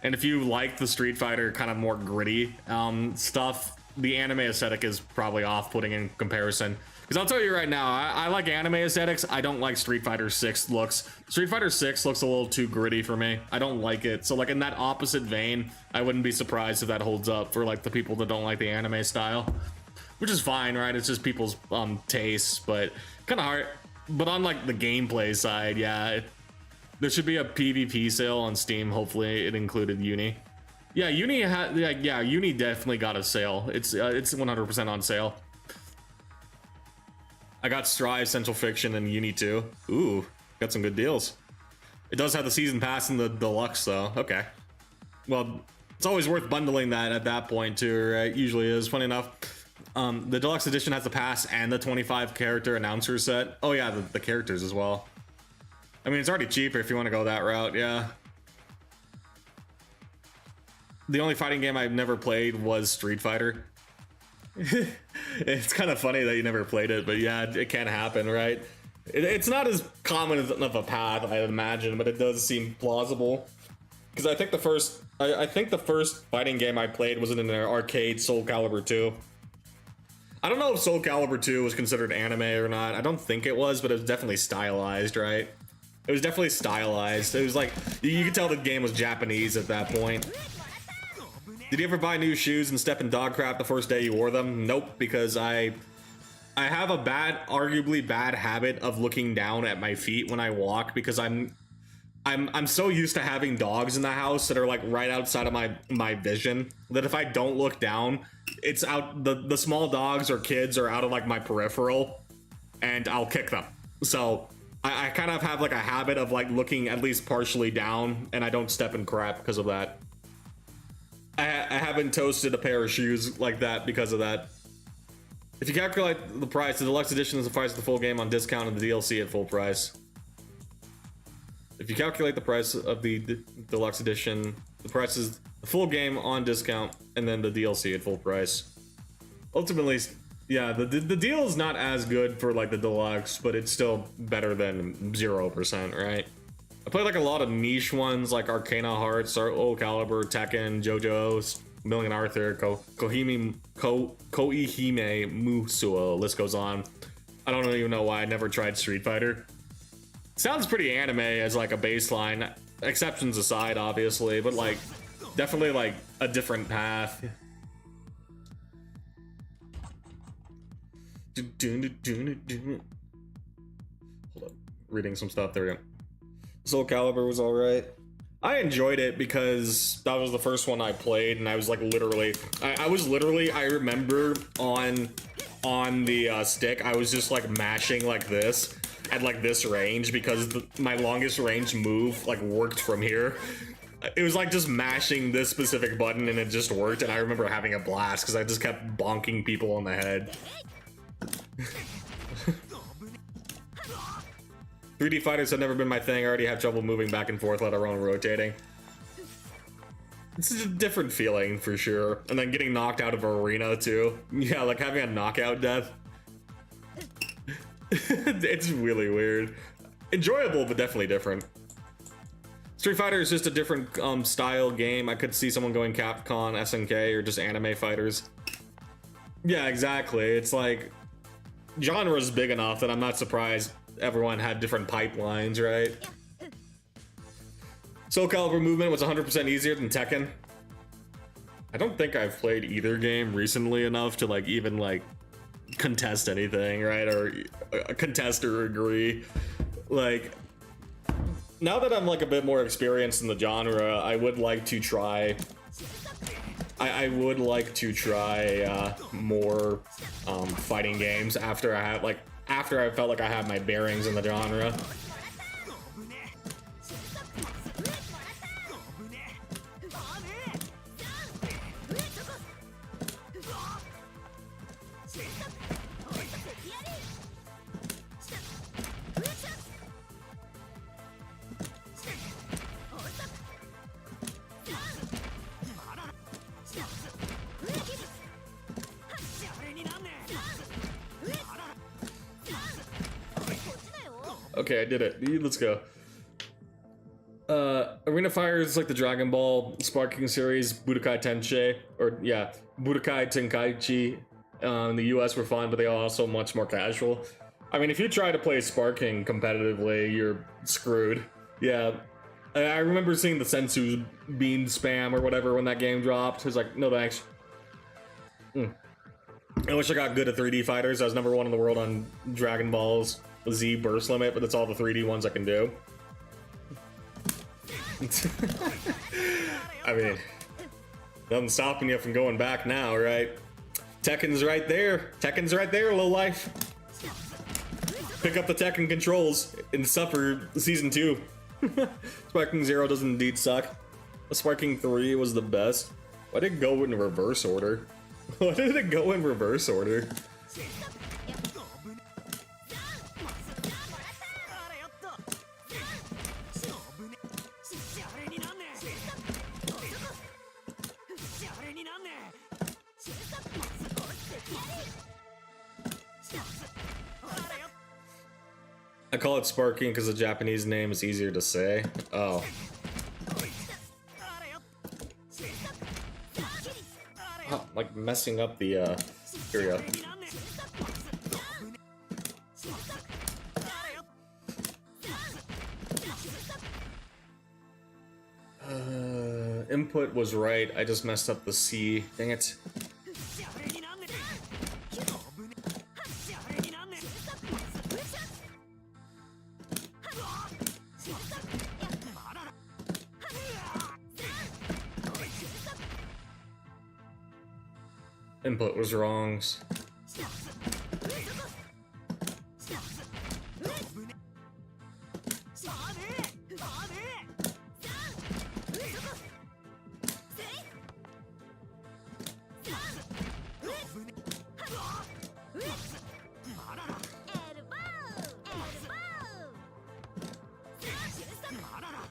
And if you like the Street Fighter kind of more gritty stuff, the anime aesthetic is probably off-putting in comparison. Because I'll tell you right now, I like anime aesthetics. I don't like Street Fighter 6 looks. Street Fighter 6 looks a little too gritty for me. I don't like it. So like in that opposite vein, I wouldn't be surprised if that holds up for like the people that don't like the anime style. Which is fine, right? It's just people's tastes, but kind of hard. But on like the gameplay side, yeah, there should be a PvP sale on Steam. Hopefully it included Uni. Yeah, Uni Uni definitely got a sale. It's 100% on sale. I got Strive, Central Fiction, and Uni 2. Ooh, got some good deals. It does have the season pass and the deluxe though. Okay. Well, it's always worth bundling that at that point too, right? Usually is. Funny enough, the deluxe edition has the pass and the 25 character announcer set. Oh yeah, the characters as well. I mean, it's already cheaper if you want to go that route, yeah. The only fighting game I've never played was Street Fighter. It's kind of funny that you never played it, but yeah, it can happen, right? It's not as common of a path, I imagine, but it does seem plausible. Because I think the first fighting game I played was in an arcade, Soul Calibur 2. I don't know if Soul Calibur 2 was considered anime or not. I don't think it was, but it was definitely stylized, right? It was definitely stylized. It was like, you could tell the game was Japanese at that point. Did you ever buy new shoes and step in dog crap the first day you wore them? Nope, because I have a arguably bad habit of looking down at my feet when I walk, because I'm so used to having dogs in the house that are like right outside of my vision that if I don't look down, it's out, the small dogs or kids are out of like my peripheral and I'll kick them. So I kind of have like a habit of like looking at least partially down, and I don't step in crap because of that. I haven't toasted a pair of shoes like that because of that. If you calculate the price, the deluxe edition is the price of the full game on discount and the DLC at full price. If you calculate the price of the deluxe edition, the price is the full game on discount and then the DLC at full price. Ultimately, Yeah, the deal is not as good for like the deluxe, but it's still better than 0%, right? I played like a lot of niche ones like Arcana Hearts, Soul Calibur, Tekken, JoJo's, Million Arthur, Koihime Musou, list goes on. I don't even know why I never tried Street Fighter. Sounds pretty anime as like a baseline, exceptions aside obviously, but like definitely like a different path. Hold up, reading some stuff. There we go. Soul Calibur was alright. I enjoyed it because that was the first one I played, and I was like literally, I remember on the stick, I was just like mashing like this at like this range because my longest range move like worked from here. It was like just mashing this specific button and it just worked, and I remember having a blast because I just kept bonking people on the head. 3D fighters have never been my thing. I already have trouble moving back and forth, let alone rotating. It's a different feeling for sure. And then getting knocked out of an arena too. Yeah, like having a knockout death. It's really weird. Enjoyable, but definitely different. Street Fighter is just a different style game. I could see someone going Capcom, SNK, or just anime fighters. Yeah, exactly. It's like genre is big enough that I'm not surprised everyone had different pipelines, right? Soul Calibur movement was 100% easier than Tekken. I don't think I've played either game recently enough to like even like contest anything, right? Or contest or agree. Like, now that I'm like a bit more experienced in the genre, I would like to try I would like to try more fighting games after I felt like I had my bearings in the genre. Okay, I did it. Let's go. Arena Fire is like the Dragon Ball Sparking series, Budokai Tensei, or yeah, Budokai Tenkaichi. In the US were fun, but they are also much more casual. I mean, if you try to play Sparking competitively, you're screwed. Yeah, I remember seeing the Sensu Bean spam or whatever when that game dropped. I was like, no thanks. I wish I got good at 3D fighters. I was number 1 in the world on Dragon Ball's Z burst limit, but that's all the 3D ones I can do. I mean, nothing stopping you from going back now, right? Tekken's right there. Tekken's right there, low life. Pick up the Tekken controls and suffer season 2. Sparking 0 does indeed suck. Sparking 3 was the best. Why did it go in reverse order? Why did it go in reverse order? I call it Sparking because the Japanese name is easier to say. Oh. Oh, like messing up the, here we go. Input was right, I just messed up the C. Dang it. Input was wrong.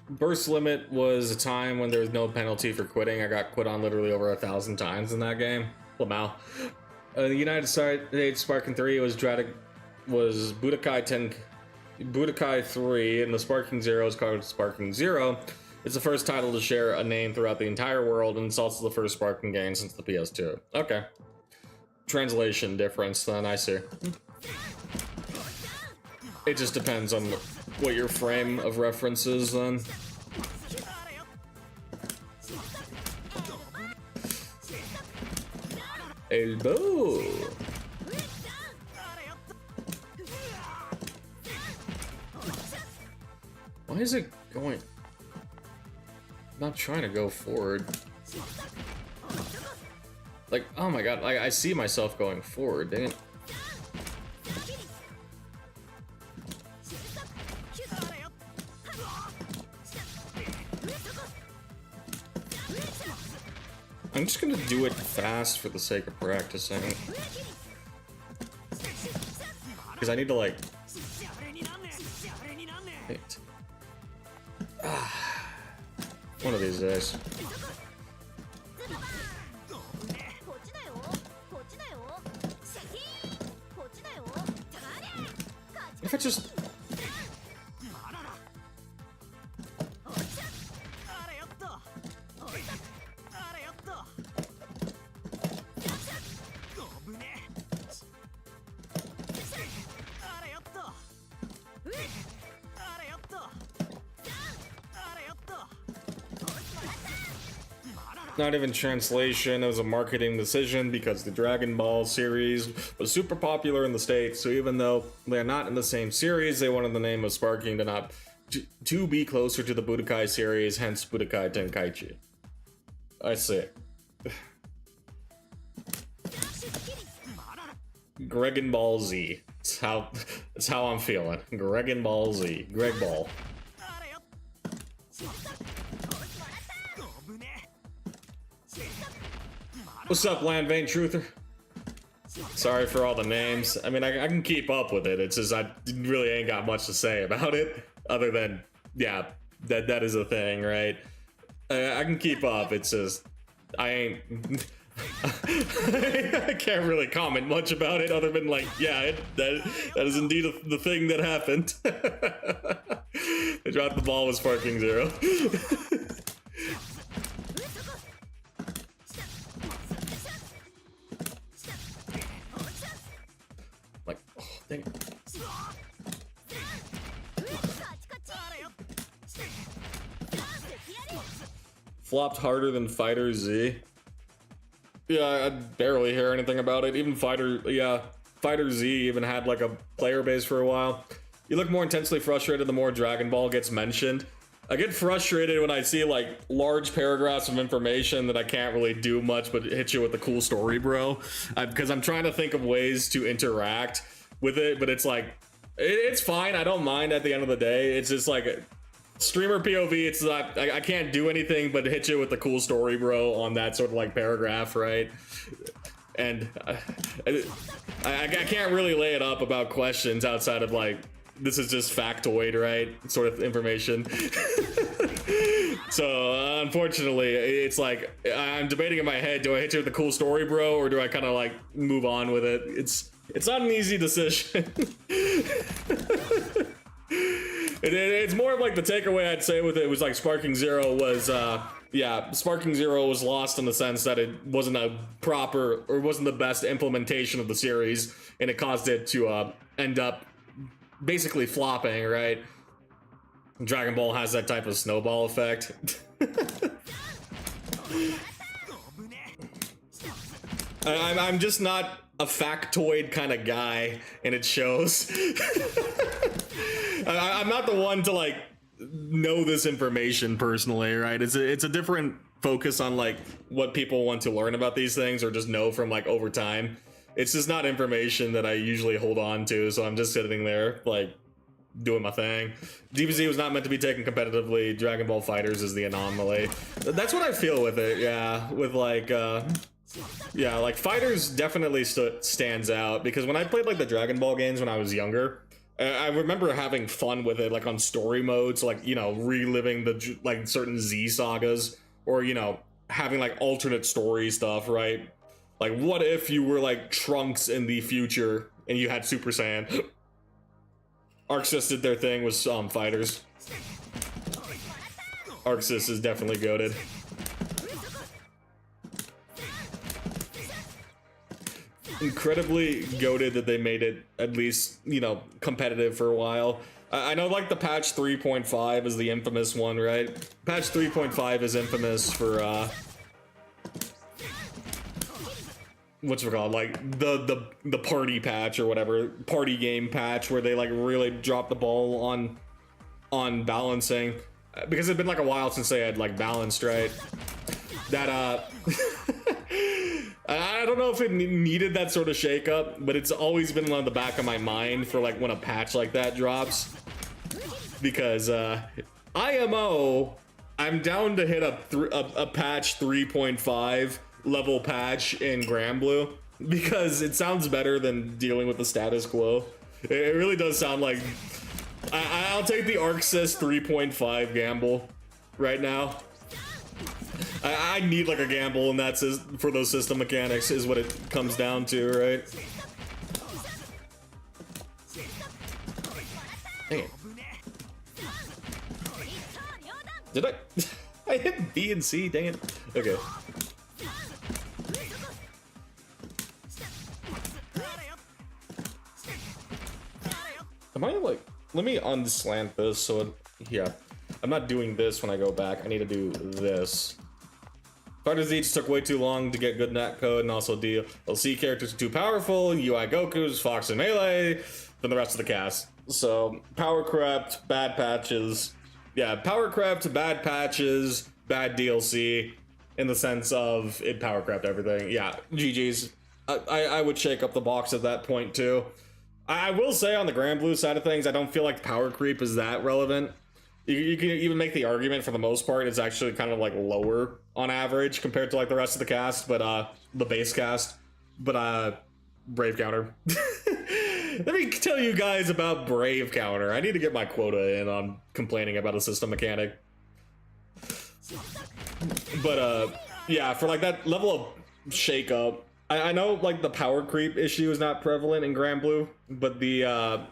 Burst limit was a time when there was no penalty for quitting. I got quit on literally over 1,000 times in that game. Lamau. The United States Sparking 3 was Budokai 3, and the Sparking Zero is called Sparking Zero. It's the first title to share a name throughout the entire world, and it's also the first Sparking game since the PS2. Okay. Translation difference, then, I see. It just depends on what your frame of reference is, then. Elbow! Why is it going... I'm not trying to go forward. Like, oh my god, I see myself going forward, dang it. I'm just gonna do it fast for the sake of practicing. Because I need to, like... Wait. One of these days. If I just... Not even translation, it was a marketing decision because the Dragon Ball series was super popular in the States, so even though they're not in the same series, they wanted the name of Sparking to be closer to the Budokai series, hence Budokai Tenkaichi. I see. Dragon Ball Z. That's how I'm feeling. Dragon Ball Z. Greg Ball. What's up, Land Vein Truther? Sorry for all the names. I mean, I can keep up with it. It's just I really ain't got much to say about it, other than, yeah, that is a thing, right? I can keep up. It's just I ain't. I can't really comment much about it, other than like, yeah, that is indeed the thing that happened. They dropped the ball with Sparking Zero. Like, oh, dang it. Flopped harder than Fighter Z. Yeah, I barely hear anything about it. Even Fighter Z even had like a player base for a while. You look more intensely frustrated the more Dragon Ball gets mentioned. I get frustrated when I see like large paragraphs of information that I can't really do much but hit you with a cool story, bro. Because I'm trying to think of ways to interact with it, but it's like, it's fine. I don't mind at the end of the day. It's just like streamer POV. It's not, I can't do anything but hit you with the cool story, bro, on that sort of like paragraph, right? And I can't really lay it up about questions outside of like, this is just factoid, right? Sort of information. So unfortunately, it's like I'm debating in my head: do I hit you with the cool story, bro, or do I kind of like move on with it? It's not an easy decision. It's more of like the takeaway I'd say with it was like Sparking Zero was yeah, Sparking Zero was lost in the sense that it wasn't a proper or wasn't the best implementation of the series, and it caused it to end up basically flopping, right? Dragon Ball has that type of snowball effect. I'm just not a factoid kind of guy, and it shows. I'm not the one to like know this information personally, right? It's a different focus on like what people want to learn about these things or just know from like over time. It's just not information that I usually hold on to, so I'm just sitting there like doing my thing. DBZ was not meant to be taken competitively. Dragon Ball Fighters is the anomaly. That's what I feel with it, yeah. With like yeah, like Fighters definitely stands out because when I played like the Dragon Ball games when I was younger, I remember having fun with it, like on story modes, like, you know, reliving the like certain Z sagas, or, you know, having like alternate story stuff, right? Like, what if you were like Trunks in the future and you had Super Saiyan? Arcsys did their thing with fighters. Arcsys is definitely goated. Incredibly goated that they made it at least, you know, competitive for a while. I know like the patch 3.5 is the infamous one, right? Patch 3.5 is infamous for what's it called, like the party patch or whatever, party game patch, where they like really dropped the ball on balancing, because it'd been like a while since they had like balanced, right? That I don't know if it needed that sort of shakeup, but it's always been on the back of my mind for like when a patch like that drops, because IMO, I'm down to hit a patch 3.5 level patch in Granblue, because it sounds better than dealing with the status quo. It really does sound like I'll take the Arcsys 3.5 gamble right now. I need like a gamble in that for those system mechanics is what it comes down to, right? Dang it. Did I? I hit B and C, dang it. Okay. Am I like, let me unslant this so it, yeah. I'm not doing this when I go back. I need to do this. Fighters each took way too long to get good netcode, and also DLC characters are too powerful, UI Goku's, Fox and Melee, than the rest of the cast. So, power crept, bad patches. Yeah, power crept, bad patches, bad DLC, in the sense of it power crept everything. Yeah, GG's. I would shake up the box at that point too. I will say on the Granblue side of things, I don't feel like power creep is that relevant. You can even make the argument for the most part it's actually kind of like lower on average compared to like the rest of the cast, but the base cast, but Brave Counter. Let me tell you guys about Brave Counter. I need to get my quota in on complaining about a system mechanic. But yeah, for like that level of shake up, I know like the power creep issue is not prevalent in Granblue, but the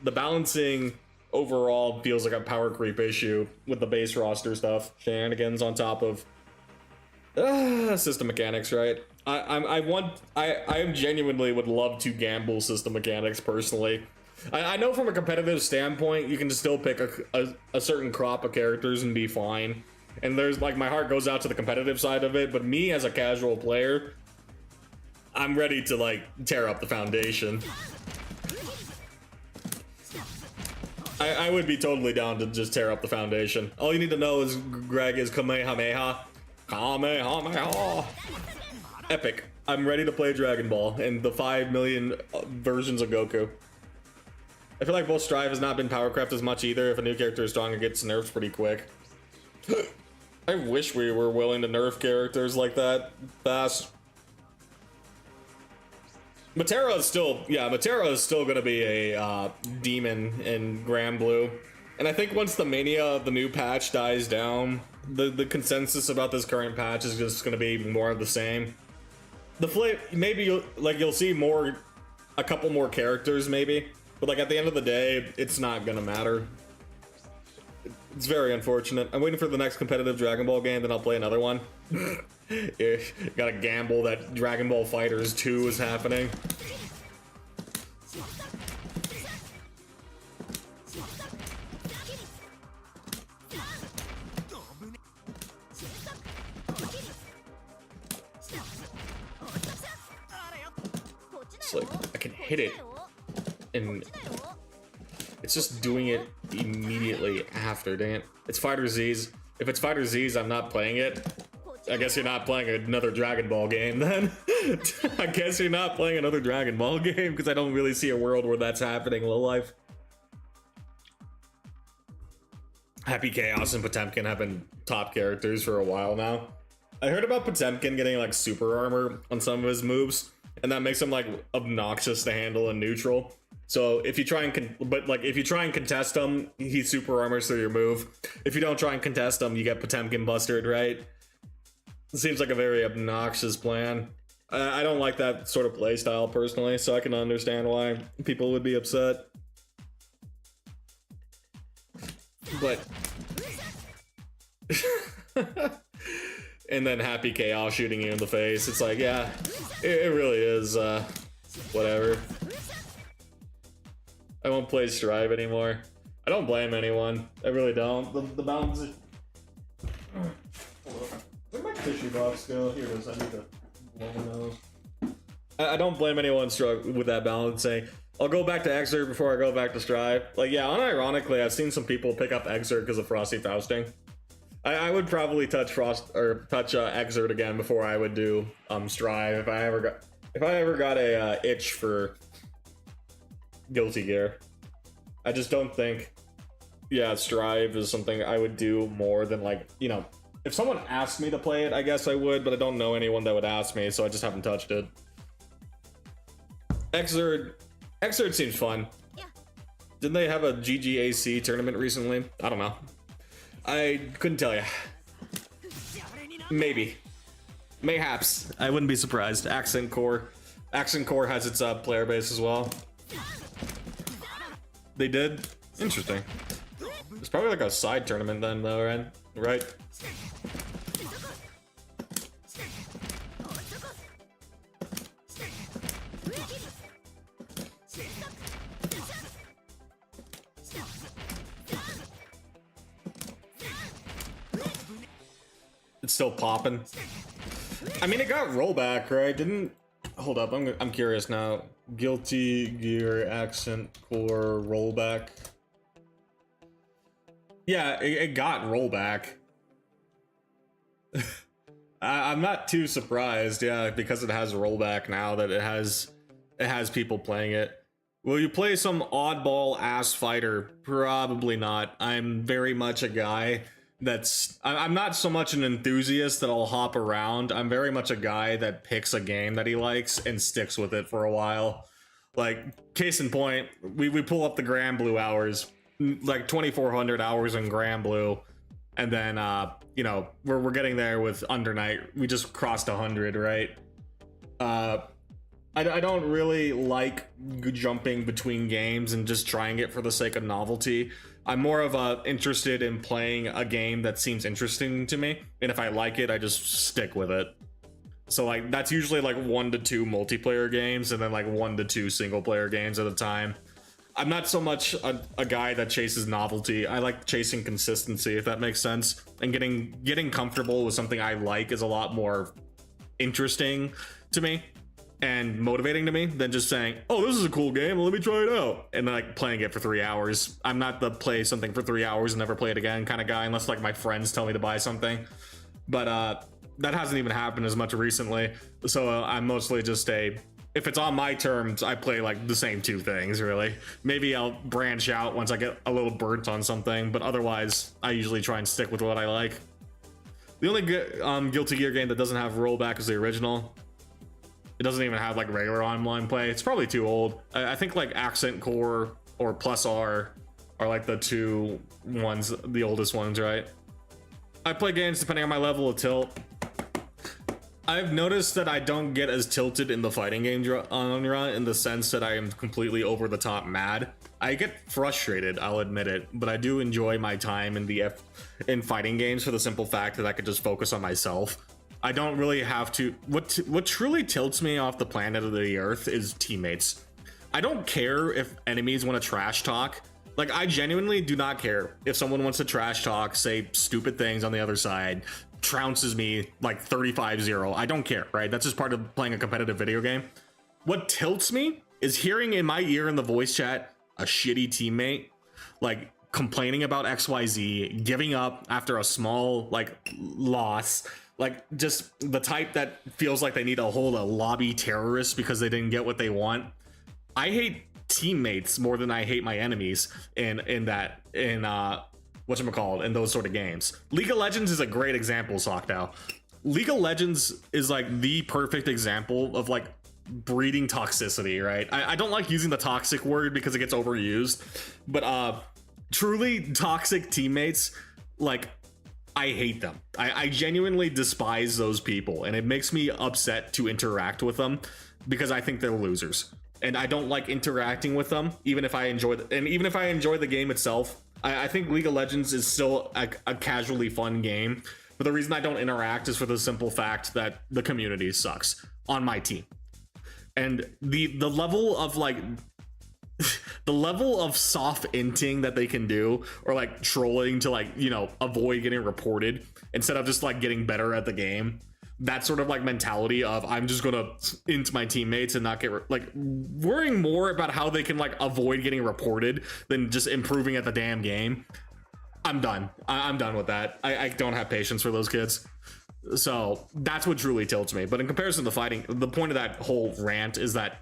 balancing overall feels like a power creep issue with the base roster stuff, shenanigans on top of system mechanics, right? I genuinely would love to gamble system mechanics personally. I know from a competitive standpoint you can just still pick a certain crop of characters and be fine, and there's like, my heart goes out to the competitive side of it, but me as a casual player, I'm ready to like tear up the foundation. I would be totally down to just tear up the foundation. All you need to know is Greg is Kamehameha. Kamehameha. Epic. I'm ready to play Dragon Ball and the 5 million versions of Goku. I feel like both Strive has not been power crept as much either. If a new character is strong, it gets nerfed pretty quick. I wish we were willing to nerf characters like that fast. Matera is still, yeah, Matera is still gonna be a demon in Granblue, and I think once the mania of the new patch dies down, the consensus about this current patch is just gonna be more of the same. Maybe you'll see a couple more characters maybe, but like at the end of the day, it's not gonna matter. It's very unfortunate. I'm waiting for the next competitive Dragon Ball game, then I'll play another one. Gotta gamble that Dragon Ball Fighters 2 is happening. It's like, I can hit it, and it's just doing it immediately after, dang it. It's Fighter Z's. If it's Fighter Z's, I'm not playing it. I guess you're not playing another Dragon Ball game then. I guess you're not playing another Dragon Ball game, because I don't really see a world where that's happening in real life. Happy Chaos and Potemkin have been top characters for a while now. I heard about Potemkin getting like super armor on some of his moves, and that makes him like obnoxious to handle in neutral. So if you try and if you try and contest him, he super armors through your move. If you don't try and contest him, you get Potemkin bustered, right? It seems like a very obnoxious plan. I don't like that sort of play style personally, so I can understand why people would be upset. But and then Happy Chaos shooting you in the face. It's like, yeah, it really is whatever. I won't play Strive anymore. I don't blame anyone. I really don't. The balance is... Where'd my tissue box go? Here it is. I need to blow my nose. I don't blame anyone with that balancing. I'll go back to Exert before I go back to Strive. Like, yeah, unironically, I've seen some people pick up Exert because of Frosty Fausting. I would probably touch Exert again before I would do Strive if I ever got a itch for Guilty Gear. I just don't think, yeah, Strive is something I would do more than, like, you know, if someone asked me to play it, I guess I would, but I don't know anyone that would ask me, so I just haven't touched it. Exert seems fun. Yeah. Didn't they have a GGAC tournament recently? I don't know. I couldn't tell you. Maybe. Mayhaps. I wouldn't be surprised. Accent Core has its player base as well. They did? Interesting. It's probably like a side tournament then though, right? It's still popping. I mean, it got rollback, right? Didn't... Hold up, I'm curious now. Guilty Gear Accent Core rollback. Yeah, it got rollback. I'm not too surprised, yeah, because it has rollback now that it has people playing it. Will you play some oddball ass fighter? Probably not. I'm very much a guy I'm not so much an enthusiast that I'll hop around. I'm very much a guy that picks a game that he likes and sticks with it for a while. Like, case in point, we pull up the Grand Blue hours, like 2,400 hours in Grand Blue, and then you know, we're getting there with Under Night. We just crossed 100, right? I don't really like jumping between games and just trying it for the sake of novelty. I'm more of interested in playing a game that seems interesting to me, and if I like it, I just stick with it. So like, that's usually like 1 to 2 multiplayer games and then like 1 to 2 single player games at a time. I'm not so much a guy that chases novelty. I like chasing consistency, if that makes sense. And getting comfortable with something I like is a lot more interesting to me and motivating to me than just saying, oh, this is a cool game, let me try it out, and then like playing it for 3 hours. I'm not the play something for 3 hours and never play it again kind of guy, unless like my friends tell me to buy something. But that hasn't even happened as much recently. So I'm mostly just if it's on my terms, I play like the same 2 things, really. Maybe I'll branch out once I get a little burnt on something, but otherwise I usually try and stick with what I like. The only Guilty Gear game that doesn't have rollback is the original. It doesn't even have like regular online play. It's probably too old. I think like Accent Core or Plus R are like the 2 ones, the oldest ones, right? I play games depending on my level of tilt. I've noticed that I don't get as tilted in the fighting game genre in the sense that I am completely over the top mad. I get frustrated, I'll admit it, but I do enjoy my time in fighting games for the simple fact that I could just focus on myself. I don't really have to. What truly tilts me off the planet of the earth is teammates. I don't care if enemies want to trash talk. Like, I genuinely do not care if someone wants to trash talk, say stupid things on the other side, trounces me like 35-0. I don't care, right? That's just part of playing a competitive video game. What tilts me is hearing in my ear in the voice chat a shitty teammate like complaining about XYZ, giving up after a small like loss. Like, just the type that feels like they need to hold a lobby terrorist because they didn't get what they want. I hate teammates more than I hate my enemies in whatchamacallit, in those sort of games. League of Legends is a great example, Sockdow. League of Legends is like the perfect example of like breeding toxicity, right? I don't like using the toxic word because it gets overused, but truly toxic teammates, like, I hate them. I genuinely despise those people, and it makes me upset to interact with them because I think they're losers. And I don't like interacting with them, even if I enjoy the game itself. I think League of Legends is still a casually fun game, but the reason I don't interact is for the simple fact that the community sucks on my team. And the level of like the level of soft inting that they can do, or like trolling to like, you know, avoid getting reported instead of just like getting better at the game. That sort of like mentality of I'm just gonna int my teammates and not get like worrying more about how they can like avoid getting reported than just improving at the damn game. I'm done. I'm done with that. I don't have patience for those kids. So that's what truly tilts me. But in comparison to fighting, the point of that whole rant is that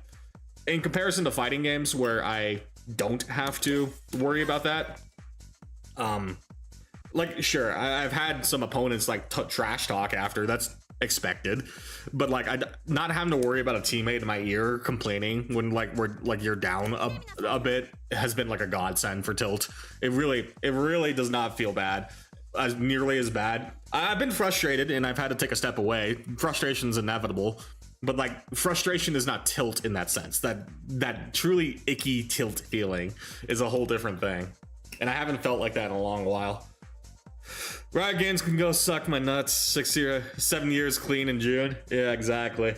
in comparison to fighting games where I don't have to worry about that, like sure, I've had some opponents like trash talk after. That's expected, but like not having to worry about a teammate in my ear complaining when like you're down a bit has been like a godsend for tilt. It really does not feel bad, as nearly as bad. I've been frustrated and I've had to take a step away. Frustration's inevitable, but like frustration is not tilt in that sense. That truly icky tilt feeling is a whole different thing, and I haven't felt like that in a long while. Riot Games can go suck my nuts. 7 years clean in June. Yeah, exactly.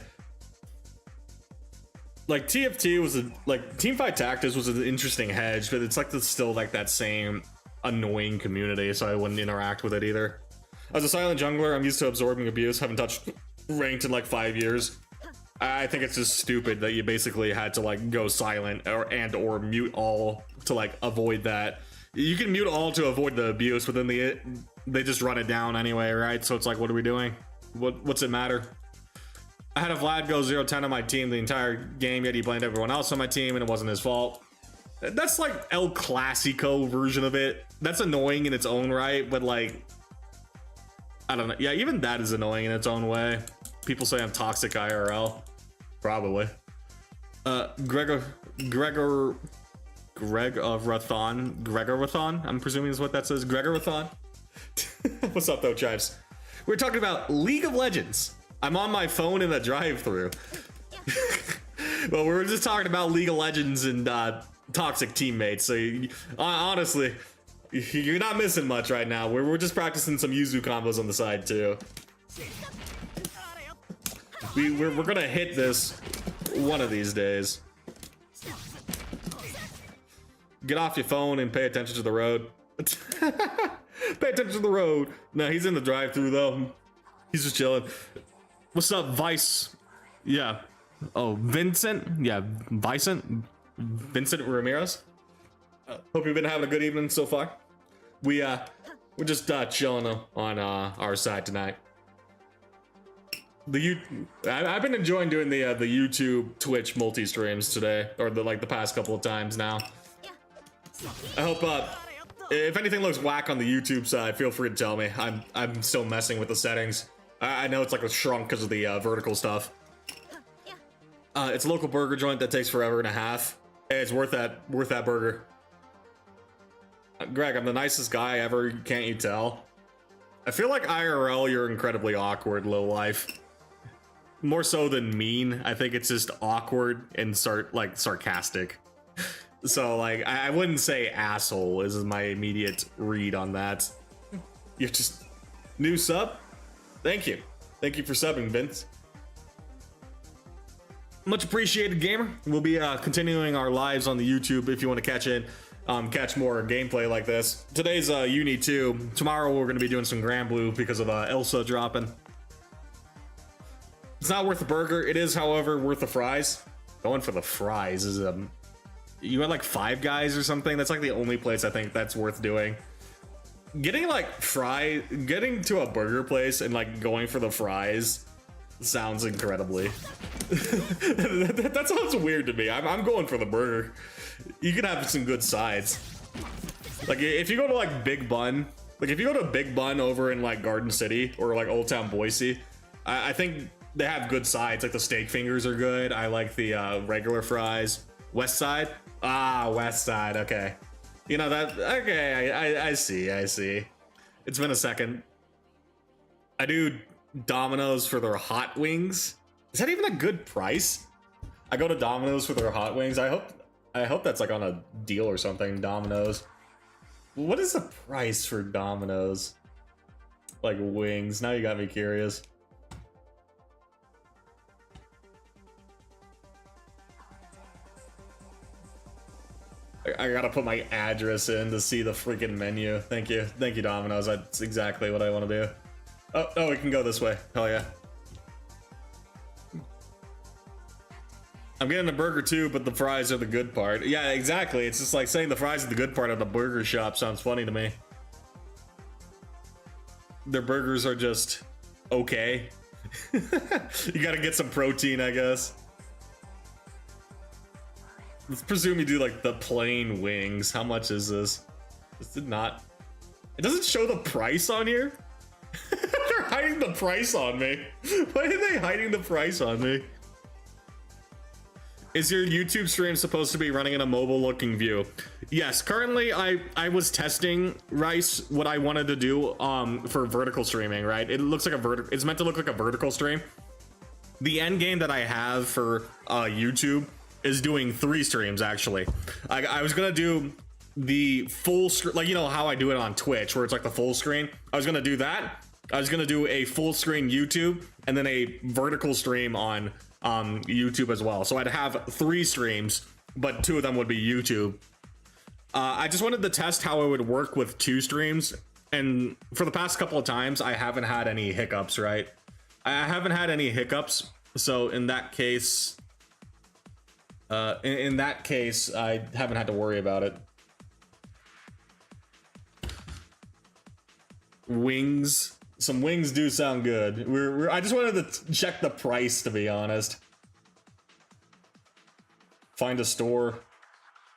Like TFT was like Teamfight Tactics was an interesting hedge, but it's like still like that same annoying community, so I wouldn't interact with it either. As a silent jungler, I'm used to absorbing abuse. Haven't touched ranked in like 5 years. I think it's just stupid that you basically had to like go silent or mute all to like avoid that. You can mute all to avoid the abuse, but then they just run it down anyway, right? So it's like, what are we doing? What's it matter? I had a Vlad go 0-10 on my team the entire game, yet he blamed everyone else on my team, and it wasn't his fault. That's like El Clasico version of it. That's annoying in its own right, but like, I don't know. Yeah, even that is annoying in its own way. People say I'm toxic IRL. Probably. Gregorathon, I'm presuming is what that says. Gregorathon. What's up though, Chives? We're talking about League of Legends. I'm on my phone in the drive-through. Well, we were just talking about League of Legends and toxic teammates. So honestly, you're not missing much right now. We're just practicing some Yuzu combos on the side too. We're gonna hit this one of these days. Get off your phone and pay attention to the road. Pay attention to the road. No, he's in the drive-thru though. He's just chilling. What's up, Vice? Yeah. Oh, Vincent? Yeah, Vincent Ramirez. Hope you've been having a good evening so far. We're just chilling on our side tonight. I've been enjoying doing the YouTube Twitch multi-streams today, or the past couple of times now. I hope if anything looks whack on the YouTube side, feel free to tell me. I'm still messing with the settings. I know it's like a shrunk because of the vertical stuff. It's a local burger joint that takes forever and a half. Hey, it's worth that burger. Greg, I'm the nicest guy ever. Can't you tell? I feel like IRL, you're incredibly awkward, low life. More so than mean. I think it's just awkward and sarcastic. So like, I wouldn't say asshole is my immediate read on that. You're just new sub. Thank you for subbing, Vince. Much appreciated, gamer. We'll be continuing our lives on the YouTube if you want to catch more gameplay like this. Today's Uni 2. Tomorrow we're going to be doing some Grand Blue because of Elsa dropping. It's not worth the burger. It is, however, worth the fries. Going for the fries is you had like Five Guys or something. That's like the only place I think that's worth doing. Getting to a burger place and like going for the fries sounds incredibly. That sounds weird to me. I'm going for the burger. You can have some good sides. Like if you go to like Big Bun, over in like Garden City or like Old Town Boise, I think they have good sides. Like the steak fingers are good. I like the regular fries. West Side? West Side. Okay. You know that. Okay, I see. It's been a second. I do Domino's for their hot wings. Is that even a good price? I go to Domino's for their hot wings. I hope that's like on a deal or something. Domino's. What is the price for Domino's? Like wings. Now you got me curious. I gotta put my address in to see the freaking menu. Thank you, Domino's. That's exactly what I want to do. Oh, we can go this way. Hell yeah. I'm getting a burger too, but the fries are the good part. Yeah, exactly. It's just like saying the fries are the good part of the burger shop sounds funny to me. Their burgers are just okay. You gotta get some protein, I guess. Let's presume you do like the plain wings. How much is this? This did not. It doesn't show the price on here. They're hiding the price on me. Why are they hiding the price on me? Is your YouTube stream supposed to be running in a mobile looking view? Yes, currently I was testing Rice what I wanted to do for vertical streaming, right? It looks like it's meant to look like a vertical stream. The end game that I have for YouTube is doing 3 streams actually. I was gonna do the full screen, like, you know how I do it on Twitch where it's like the full screen. I was gonna do that. I was gonna do a full screen YouTube and then a vertical stream on YouTube as well. So I'd have 3 streams, but 2 of them would be YouTube. I just wanted to test how it would work with 2 streams, and for the past couple of times I haven't had any hiccups, right? I haven't had any hiccups, so in that case I haven't had to worry about it. Wings. Some wings do sound good. I just wanted to check the price, to be honest. Find a store.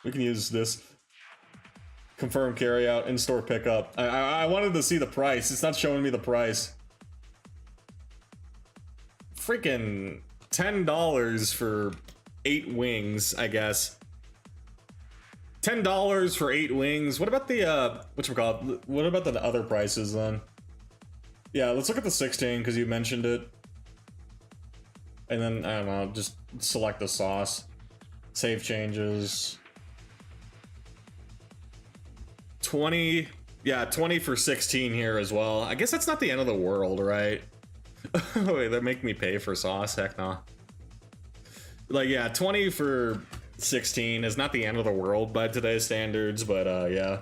We can use this. Confirm carry out, in-store pickup. I wanted to see the price. It's not showing me the price. Freaking $10 for 8 wings, I guess. $10 for 8 wings. What about the whatchamacallit? What about the other prices then? Yeah, let's look at the 16 because you mentioned it. And then, I don't know, just select the sauce. Save changes. 20. Yeah, 20 for 16 here as well. I guess that's not the end of the world, right? Wait, they're making me pay for sauce? Heck no. Like, yeah, 20 for 16 is not the end of the world by today's standards, but yeah.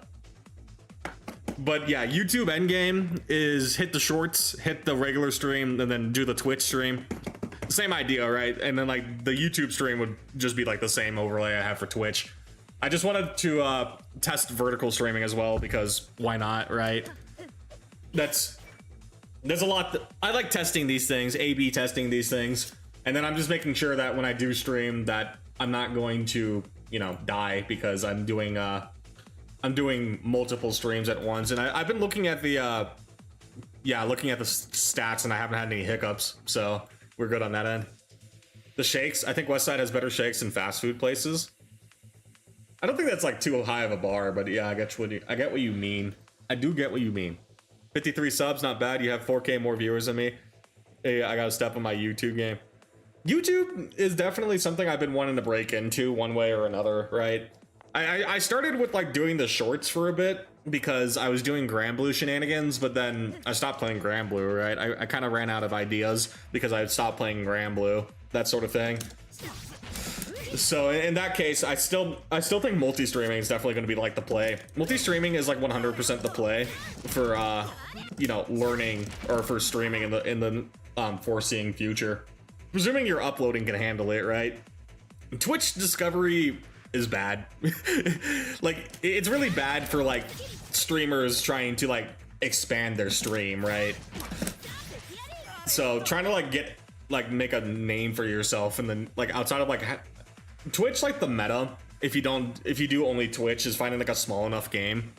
But yeah, YouTube endgame is hit the shorts, hit the regular stream, and then do the Twitch stream. Same idea, right? And then like the YouTube stream would just be like the same overlay I have for Twitch. I just wanted to test vertical streaming as well because why not, right? There's a lot I like testing these things, A/B testing these things, and then I'm just making sure that when I do stream that I'm not going to, you know, die because I'm doing multiple streams at once. And I've been looking at the looking at the stats, and I haven't had any hiccups, so we're good on that end. The shakes, I think Westside has better shakes than fast food places. I don't think that's like too high of a bar, but yeah, I get what you mean. I do get what you mean. 53 subs, not bad. You have 4K more viewers than me. Hey, I gotta step on my YouTube game. YouTube is definitely something I've been wanting to break into one way or another, right? I started with like doing the shorts for a bit because I was doing Granblue shenanigans, but then I stopped playing Granblue, right? I kind of ran out of ideas because I stopped playing Granblue, that sort of thing. So in that case, I still think multi-streaming is definitely going to be like the play. Multi-streaming is like 100% the play for you know, learning or for streaming in the foreseeing future. Presuming your uploading can handle it, right? Twitch discovery is bad. Like, it's really bad for like streamers trying to like expand their stream, right? So trying to like make a name for yourself, and then like outside of like Twitch, like the meta, if you do only Twitch, is finding like a small enough game.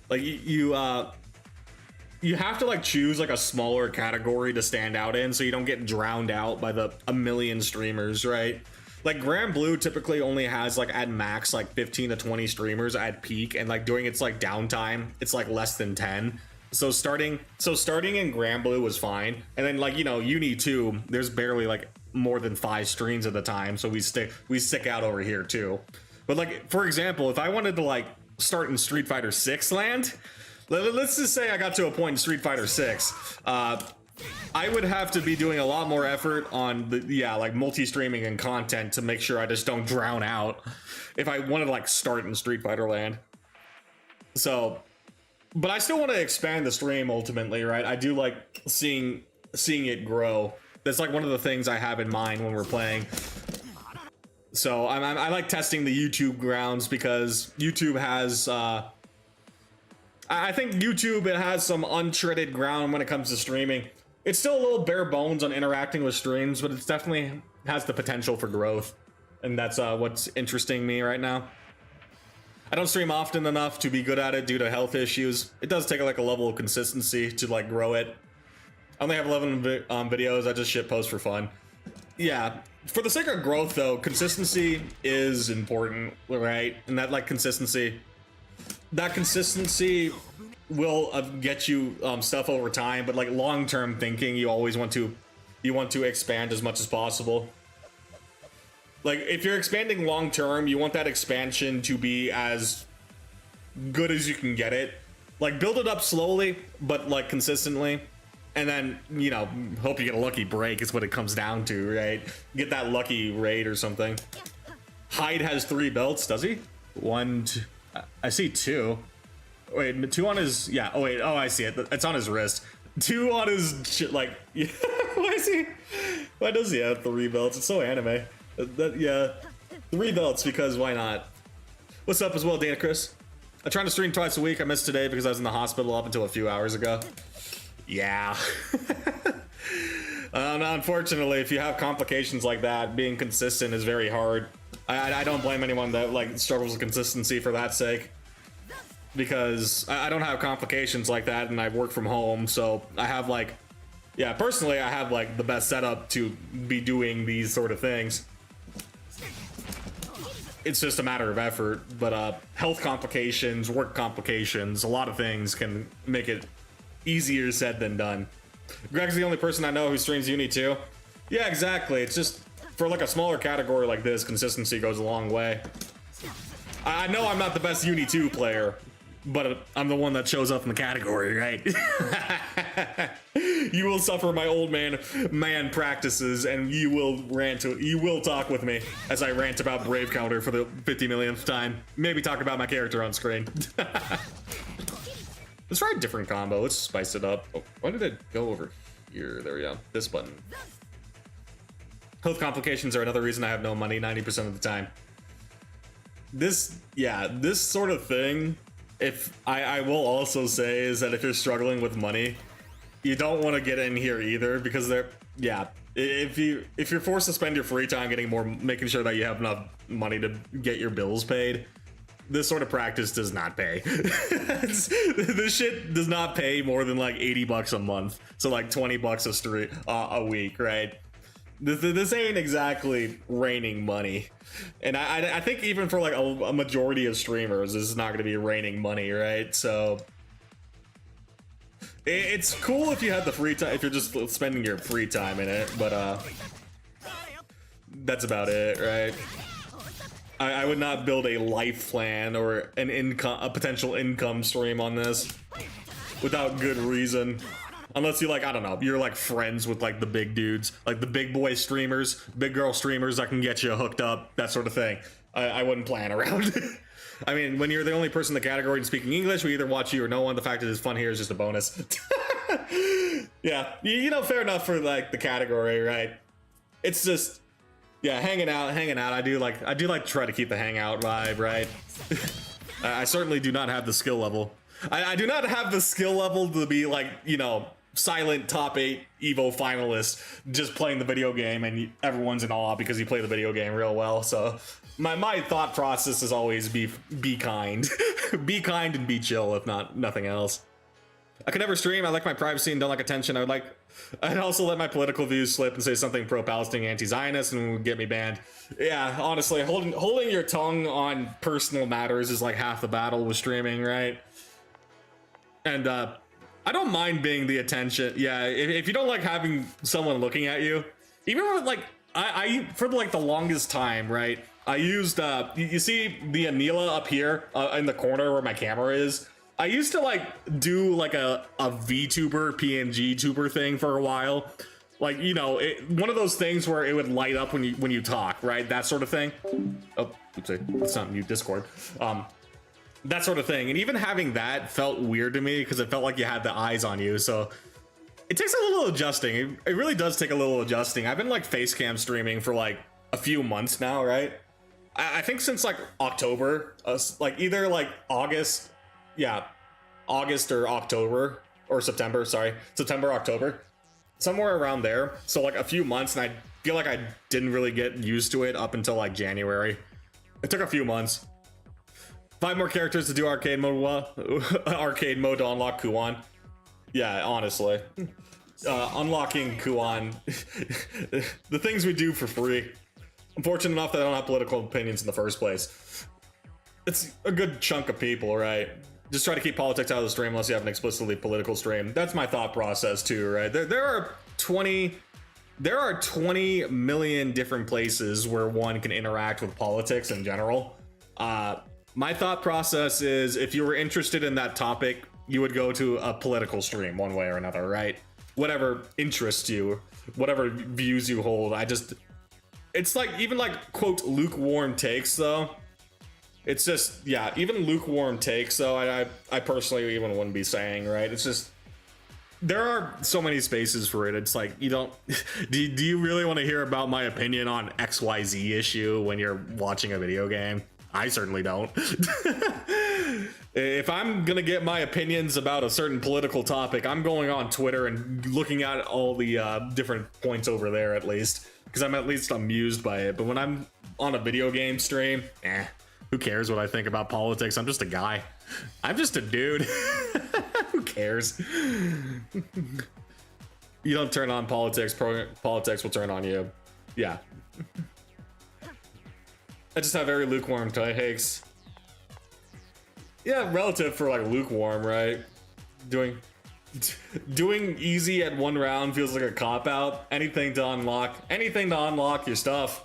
Like you have to like choose like a smaller category to stand out in, so you don't get drowned out by the a million streamers, right? Like Granblue typically only has like at max like 15 to 20 streamers at peak, and like during its like downtime it's like less than 10. So starting in Granblue was fine, and then like, you know, Uni 2, there's barely like more than 5 streams at a time, so we stick out over here too. But like, for example, if I wanted to like start in Street Fighter 6 land, let's just say I got to a point in Street Fighter 6, I would have to be doing a lot more effort on the like multi-streaming and content to make sure I just don't drown out if I wanted to like start in Street Fighter land. So, but I still want to expand the stream ultimately, right? I do like seeing it grow. That's like one of the things I have in mind when we're playing. So I like testing the YouTube grounds because YouTube has I think YouTube, it has some untreaded ground when it comes to streaming. It's still a little bare bones on interacting with streams, but it definitely has the potential for growth, and that's what's interesting me right now. I don't stream often enough to be good at it due to health issues. It does take like a level of consistency to like grow it. I only have 11 videos. I just shitpost for fun. Yeah, for the sake of growth though, consistency is important, right? And that like consistency will get you stuff over time, but like long-term thinking, you always want to expand as much as possible. Like if you're expanding long-term, you want that expansion to be as good as you can get it. Like build it up slowly, but like consistently. And then, you know, hope you get a lucky break is what it comes down to, right? Get that lucky raid or something. Hyde has 3 belts, does he? 1, 2, I see 2. Wait, 2 on his, yeah, oh wait, oh I see it. It's on his wrist. 2 on his, like, yeah, why does he have 3 belts? It's so anime. Yeah, 3 belts because why not? What's up as well, Dana Chris? I'm trying to stream twice a week. I missed today because I was in the hospital up until a few hours ago. Yeah. Unfortunately, if you have complications like that, being consistent is very hard. I don't blame anyone that like struggles with consistency for that sake, because I don't have complications like that, and I work from home, so I have like, yeah, personally I have like the best setup to be doing these sort of things. It's just a matter of effort, but health complications, work complications, a lot of things can make it easier said than done. Greg's the only person I know who streams Uni 2. Yeah, exactly. It's just for like a smaller category like this, consistency goes a long way. I know I'm not the best Uni 2 player, but I'm the one that shows up in the category, right? You will suffer my old man practices, and you will talk with me as I rant about Brave Counter for the 50 millionth time. Maybe talk about my character on screen. Let's try a different combo. Let's spice it up. Oh, why did it go over here? There we go. This button. Health complications are another reason I have no money 90% of the time. This sort of thing, if I will also say, is that if you're struggling with money, you don't want to get in here either, because if you're forced to spend your free time making sure that you have enough money to get your bills paid, this sort of practice does not pay. This shit does not pay more than like 80 bucks a month. So like 20 bucks a week, right? This ain't exactly raining money. And I think even for like a majority of streamers, this is not going to be raining money, right? So it's cool if you have the free time, if you're just spending your free time in it, but that's about it, right? I would not build a life plan or a potential income stream on this without good reason. Unless you like, I don't know, you're like friends with like the big dudes, like the big boy streamers, big girl streamers that can get you hooked up, that sort of thing. I wouldn't plan around. I mean, when you're the only person in the category and speaking English, we either watch you or no one. The fact that it's fun here is just a bonus. Yeah, you know, fair enough for like the category, right? It's just, yeah, hanging out. I do like to try to keep the hangout vibe, right? I certainly do not have the skill level. I do not have the skill level to be like, you know, silent top 8 Evo finalist, just playing the video game and everyone's in awe because you play the video game real well. So my thought process is always be kind. Be kind and be chill, if nothing else. I could never stream. I like my privacy and don't like attention. I'd also let my political views slip and say something pro-Palestinian, anti-Zionist, and it would get me banned. Yeah, honestly, holding your tongue on personal matters is like half the battle with streaming, right? And I don't mind being the attention. Yeah, if you don't like having someone looking at you, even with like I for like the longest time, right? I used you see the Anila up here in the corner where my camera is. I used to like do like a VTuber PNG tuber thing for a while, like, you know, one of those things where it would light up when you talk, right? That sort of thing. Oh, oopsie, let's not mute Discord. That sort of thing, and even having that felt weird to me because it felt like you had the eyes on you. So it takes a little adjusting. It really does take a little adjusting. I've been like face cam streaming for like a few months now, right? I think since like October, like either like August or October, or September, sorry, September, October, somewhere around there. So like a few months, and I feel like I didn't really get used to it up until like January. It took a few months. 5 more characters to do arcade mode. Arcade mode to unlock Kuan. Yeah, honestly, unlocking Kuan, the things we do for free. I'm fortunate enough that I don't have political opinions in the first place. It's a good chunk of people, right? Just try to keep politics out of the stream unless you have an explicitly political stream. That's my thought process too, right? There are 20 million different places where one can interact with politics in general. My thought process is, if you were interested in that topic, you would go to a political stream one way or another, right? Whatever interests you, whatever views you hold. It's like, even like, quote, lukewarm takes though. It's just, yeah, even lukewarm takes though, I personally even wouldn't be saying, right? It's just, there are so many spaces for it. It's like, you don't, do you really want to hear about my opinion on XYZ issue when you're watching a video game? I certainly don't. If I'm gonna get my opinions about a certain political topic, I'm going on Twitter and looking at all the different points over there at least, because I'm at least amused by it. But when I'm on a video game stream, who cares what I think about politics? I'm just a guy. I'm just a dude. Who cares? You don't turn on politics, politics will turn on you. Yeah. I just have very lukewarm takes. Yeah, relative for like lukewarm, right? Doing easy at one round feels like a cop-out. Anything to unlock your stuff.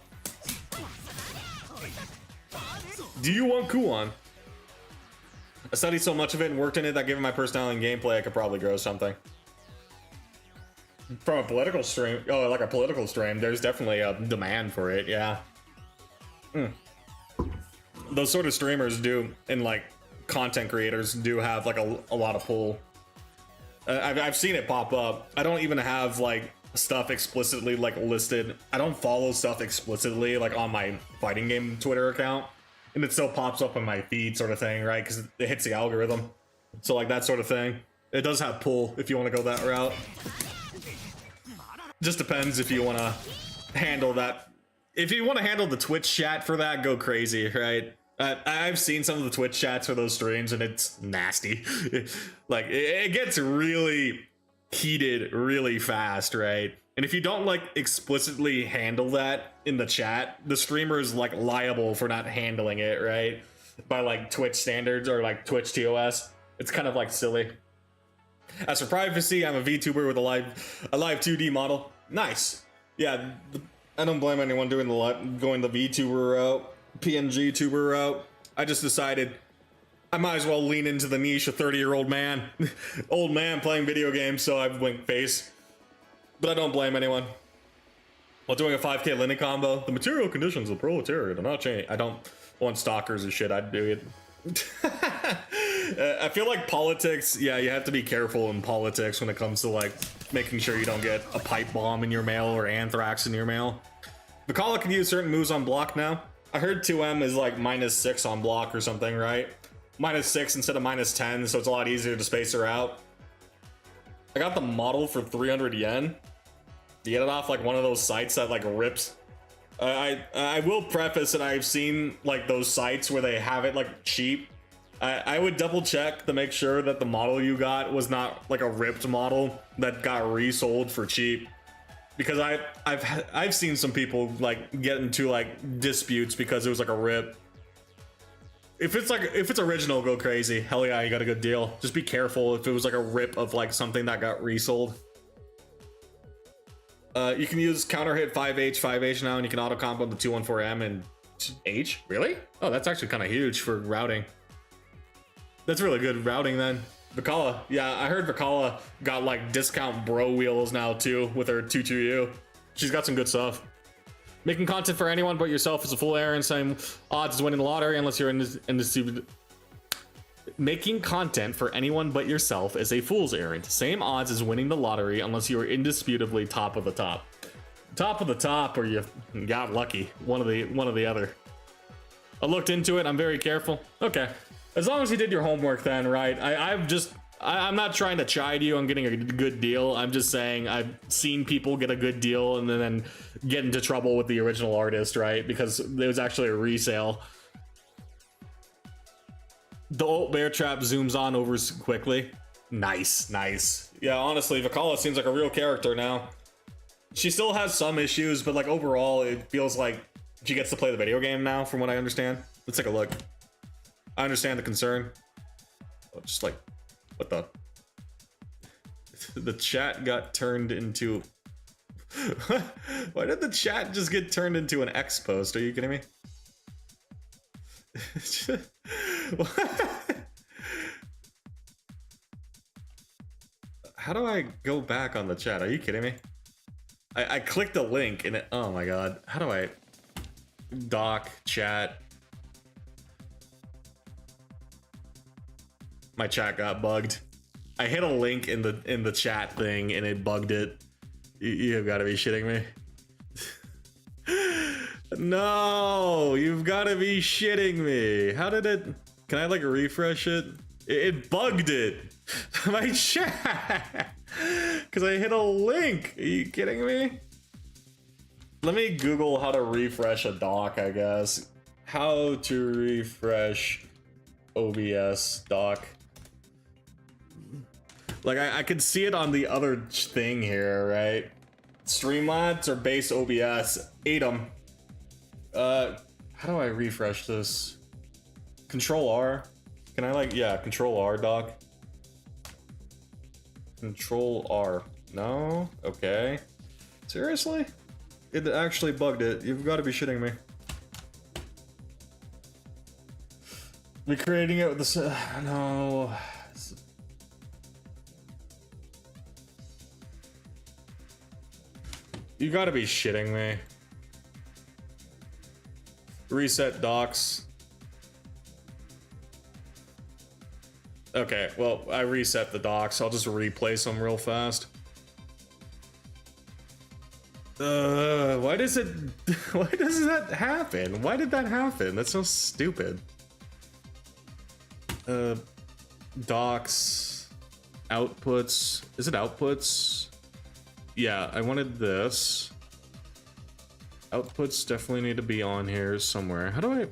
Do you want Kuon? I studied so much of it and worked in it that given my personality and gameplay, I could probably grow something. From a political stream, like a political stream, there's definitely a demand for it, yeah. Those sort of streamers do, and like content creators do have like a lot of pull. I've seen it pop up. I don't even have like stuff explicitly like listed. I don't follow stuff explicitly like on my fighting game Twitter account, and it still pops up on my feed, sort of thing, right? Because it hits the algorithm. So like that sort of thing. It does have pull if you want to go that route. Just depends if you want to handle that. If you want to handle the Twitch chat for that, go crazy, right? I've seen some of the Twitch chats for those streams, and it's nasty. Like, it gets really heated really fast, right? And if you don't, like, explicitly handle that in the chat, the streamer is, like, liable for not handling it, right? By, like, Twitch standards or, like, Twitch TOS. It's kind of, like, silly. As for privacy, I'm a VTuber with a live 2D model. Nice. Yeah, I don't blame anyone doing going the VTuber route, PNG tuber route. I just decided I might as well lean into the niche of 30-year-old man, old man playing video games, so I went face. But I don't blame anyone. While doing a 5k Linux combo, the material conditions of the proletariat are not changing. I don't want stalkers or shit. I'd do it. I feel like politics, yeah, you have to be careful in politics when it comes to like making sure you don't get a pipe bomb in your mail or anthrax in your mail. Mikala can use certain moves on block now. I heard 2M is like -6 on block or something, right? -6 instead of -10, so it's a lot easier to space her out. I got the model for 300 yen. You get it off like one of those sites that like rips. I will preface that I've seen like those sites where they have it like cheap. I would double check to make sure that the model you got was not like a ripped model that got resold for cheap, because I've seen some people like get into like disputes because it was like a rip. If it's original, go crazy. Hell yeah, you got a good deal. Just be careful if it was like a rip of like something that got resold. You can use counter hit 5H now, and you can auto combo the 214M and H. Really? Oh, that's actually kind of huge for routing. That's really good routing then. Vikala, yeah, I heard Vikala got like discount bro wheels now too with her 2-2U. She's got some good stuff. Making content for anyone but yourself is a full error and same odds as winning the lottery unless you're in this. Making content for anyone but yourself is a fool's errand. Same odds as winning the lottery unless you are indisputably top of the top. Top of the top, or you got lucky. One of the other. I looked into it. I'm very careful. Okay, as long as you did your homework, then right. I'm not trying to chide you on getting a good deal. I'm just saying I've seen people get a good deal and then get into trouble with the original artist, right? Because it was actually a resale. The old bear trap zooms on over quickly. Nice, nice. Yeah, honestly, Vikala seems like a real character now. She still has some issues, but like overall, it feels like she gets to play the video game now, from what I understand. Let's take a look. I understand the concern. Oh, just like, what the? The chat got turned into... Why did the chat just get turned into an X post? Are you kidding me? How do I go back on the chat? Are you kidding me? I clicked the link and it, oh my god. How do I dock chat? My chat got bugged. I hit a link in the chat thing and it bugged it. You've got to be shitting me. No, you've got to be shitting me. How did it? Can I like refresh it? It bugged it. My chat. Because I hit a link. Are you kidding me? Let me Google how to refresh a dock, I guess. How to refresh OBS dock. Like I could see it on the other thing here, right? Streamlabs or base OBS. Ate 'em. How do I refresh this? Control R. Can I like, yeah, Control R, doc. Control R. No? Okay. Seriously? It actually bugged it. You've got to be shitting me. Recreating it with the... no. You got to be shitting me. Reset docs. Okay, well, I reset the docs. I'll just replace them real fast. Why does it... Why does that happen? Why did that happen? That's so stupid. Docs. Outputs. Is it outputs? Yeah, I wanted this. Outputs definitely need to be on here somewhere. How do I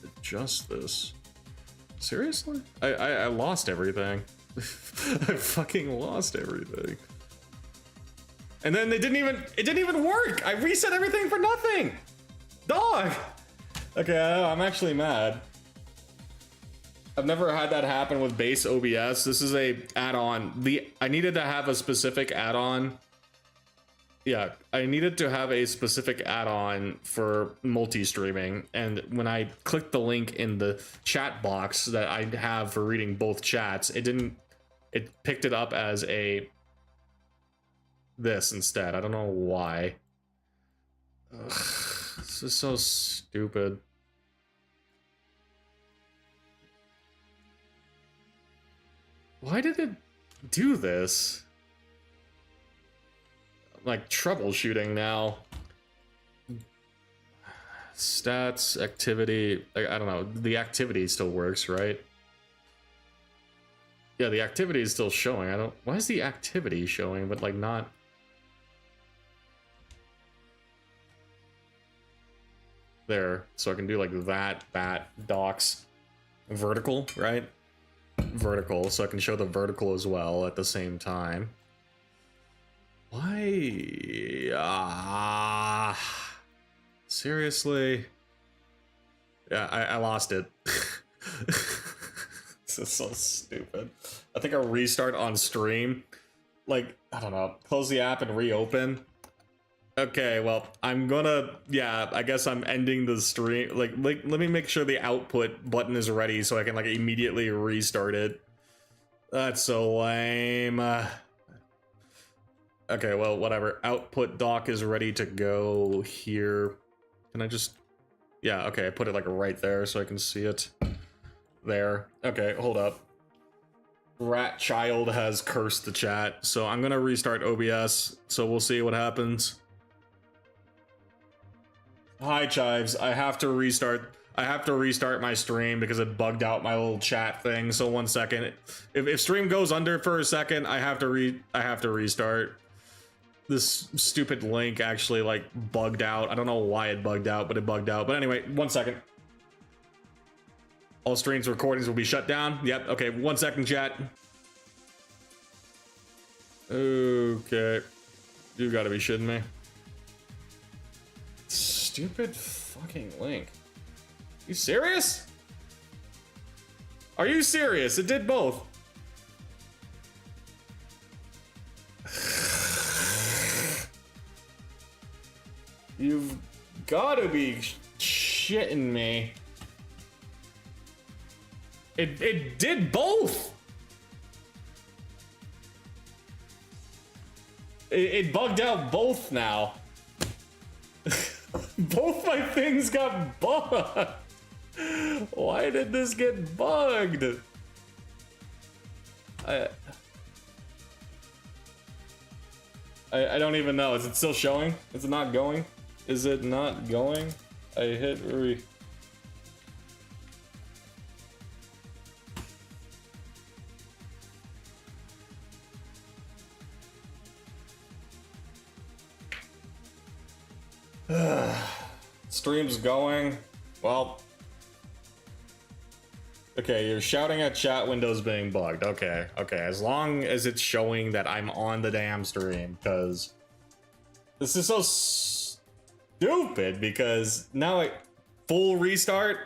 adjust this? Seriously? I lost everything. I fucking lost everything. And then it didn't even work. I reset everything for nothing. Dog. Okay, I'm actually mad. I've never had that happen with base OBS. This is a add-on. I needed to have a specific add-on. Yeah, I needed to have a specific add-on for multi-streaming, and when I clicked the link in the chat box that I have for reading both chats, it picked it up as this instead. I don't know why. Ugh, this is so stupid. Why did it do this? Like troubleshooting now. Stats, activity, I don't know. The activity still works, right? Yeah, the activity is still showing. Why is the activity showing but like not? There, so I can do like that docs vertical, right? Vertical, so I can show the vertical as well at the same time. Why? Seriously? Yeah, I lost it. This is so stupid. I think I'll restart on stream. Like, I don't know, close the app and reopen. Okay, well, I'm gonna, yeah, I guess I'm ending the stream. Like, let me make sure the output button is ready so I can, like, immediately restart it. That's so lame. Okay, well, whatever. Output dock is ready to go here. Can I just, yeah, okay, I put it, like, right there so I can see it. There. Okay, hold up. Rat Child has cursed the chat, so I'm gonna restart OBS, so we'll see what happens. Hi Chives, I have to restart my stream because it bugged out my little chat thing, so 1 second. If stream goes under for a second, I have to restart. This stupid link actually like bugged out. I don't know why it bugged out, but it bugged out. But anyway, 1 second. All streams recordings will be shut down. Yep, okay, 1 second, chat. Okay. You gotta be shitting me. Stupid fucking link. You serious? Are you serious? It did both. You've gotta be shitting me. It did both. It bugged out both now. Both my things got bugged. Why did this get bugged? I don't even know. Is it still showing? Is it not going? Is it not going? I hit re. Stream's going. Well. Okay, you're shouting at chat windows being bugged. Okay, okay. As long as it's showing that I'm on the damn stream, because this is so stupid. Because now I full restart.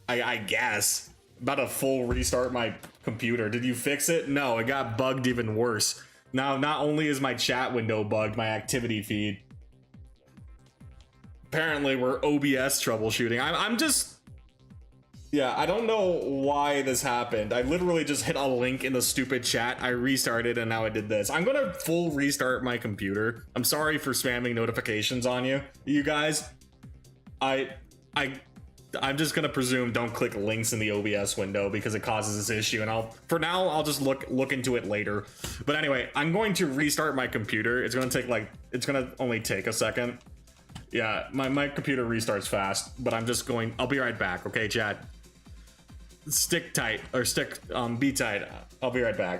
I guess about to full restart my computer. Did you fix it? No, it got bugged even worse. Now not only is my chat window bugged, my activity feed. Apparently we're OBS troubleshooting. I'm just, yeah, I don't know why this happened. I literally just hit a link in the stupid chat. I restarted and now I did this. I'm gonna full restart my computer. I'm sorry for spamming notifications on you guys. I'm just gonna presume don't click links in the OBS window because it causes this issue, and for now I'll just look into it later. But anyway, I'm going to restart my computer. It's gonna only take a second. Yeah, my computer restarts fast, but I'll be right back, okay, chat? Stick tight, or be tight. I'll be right back.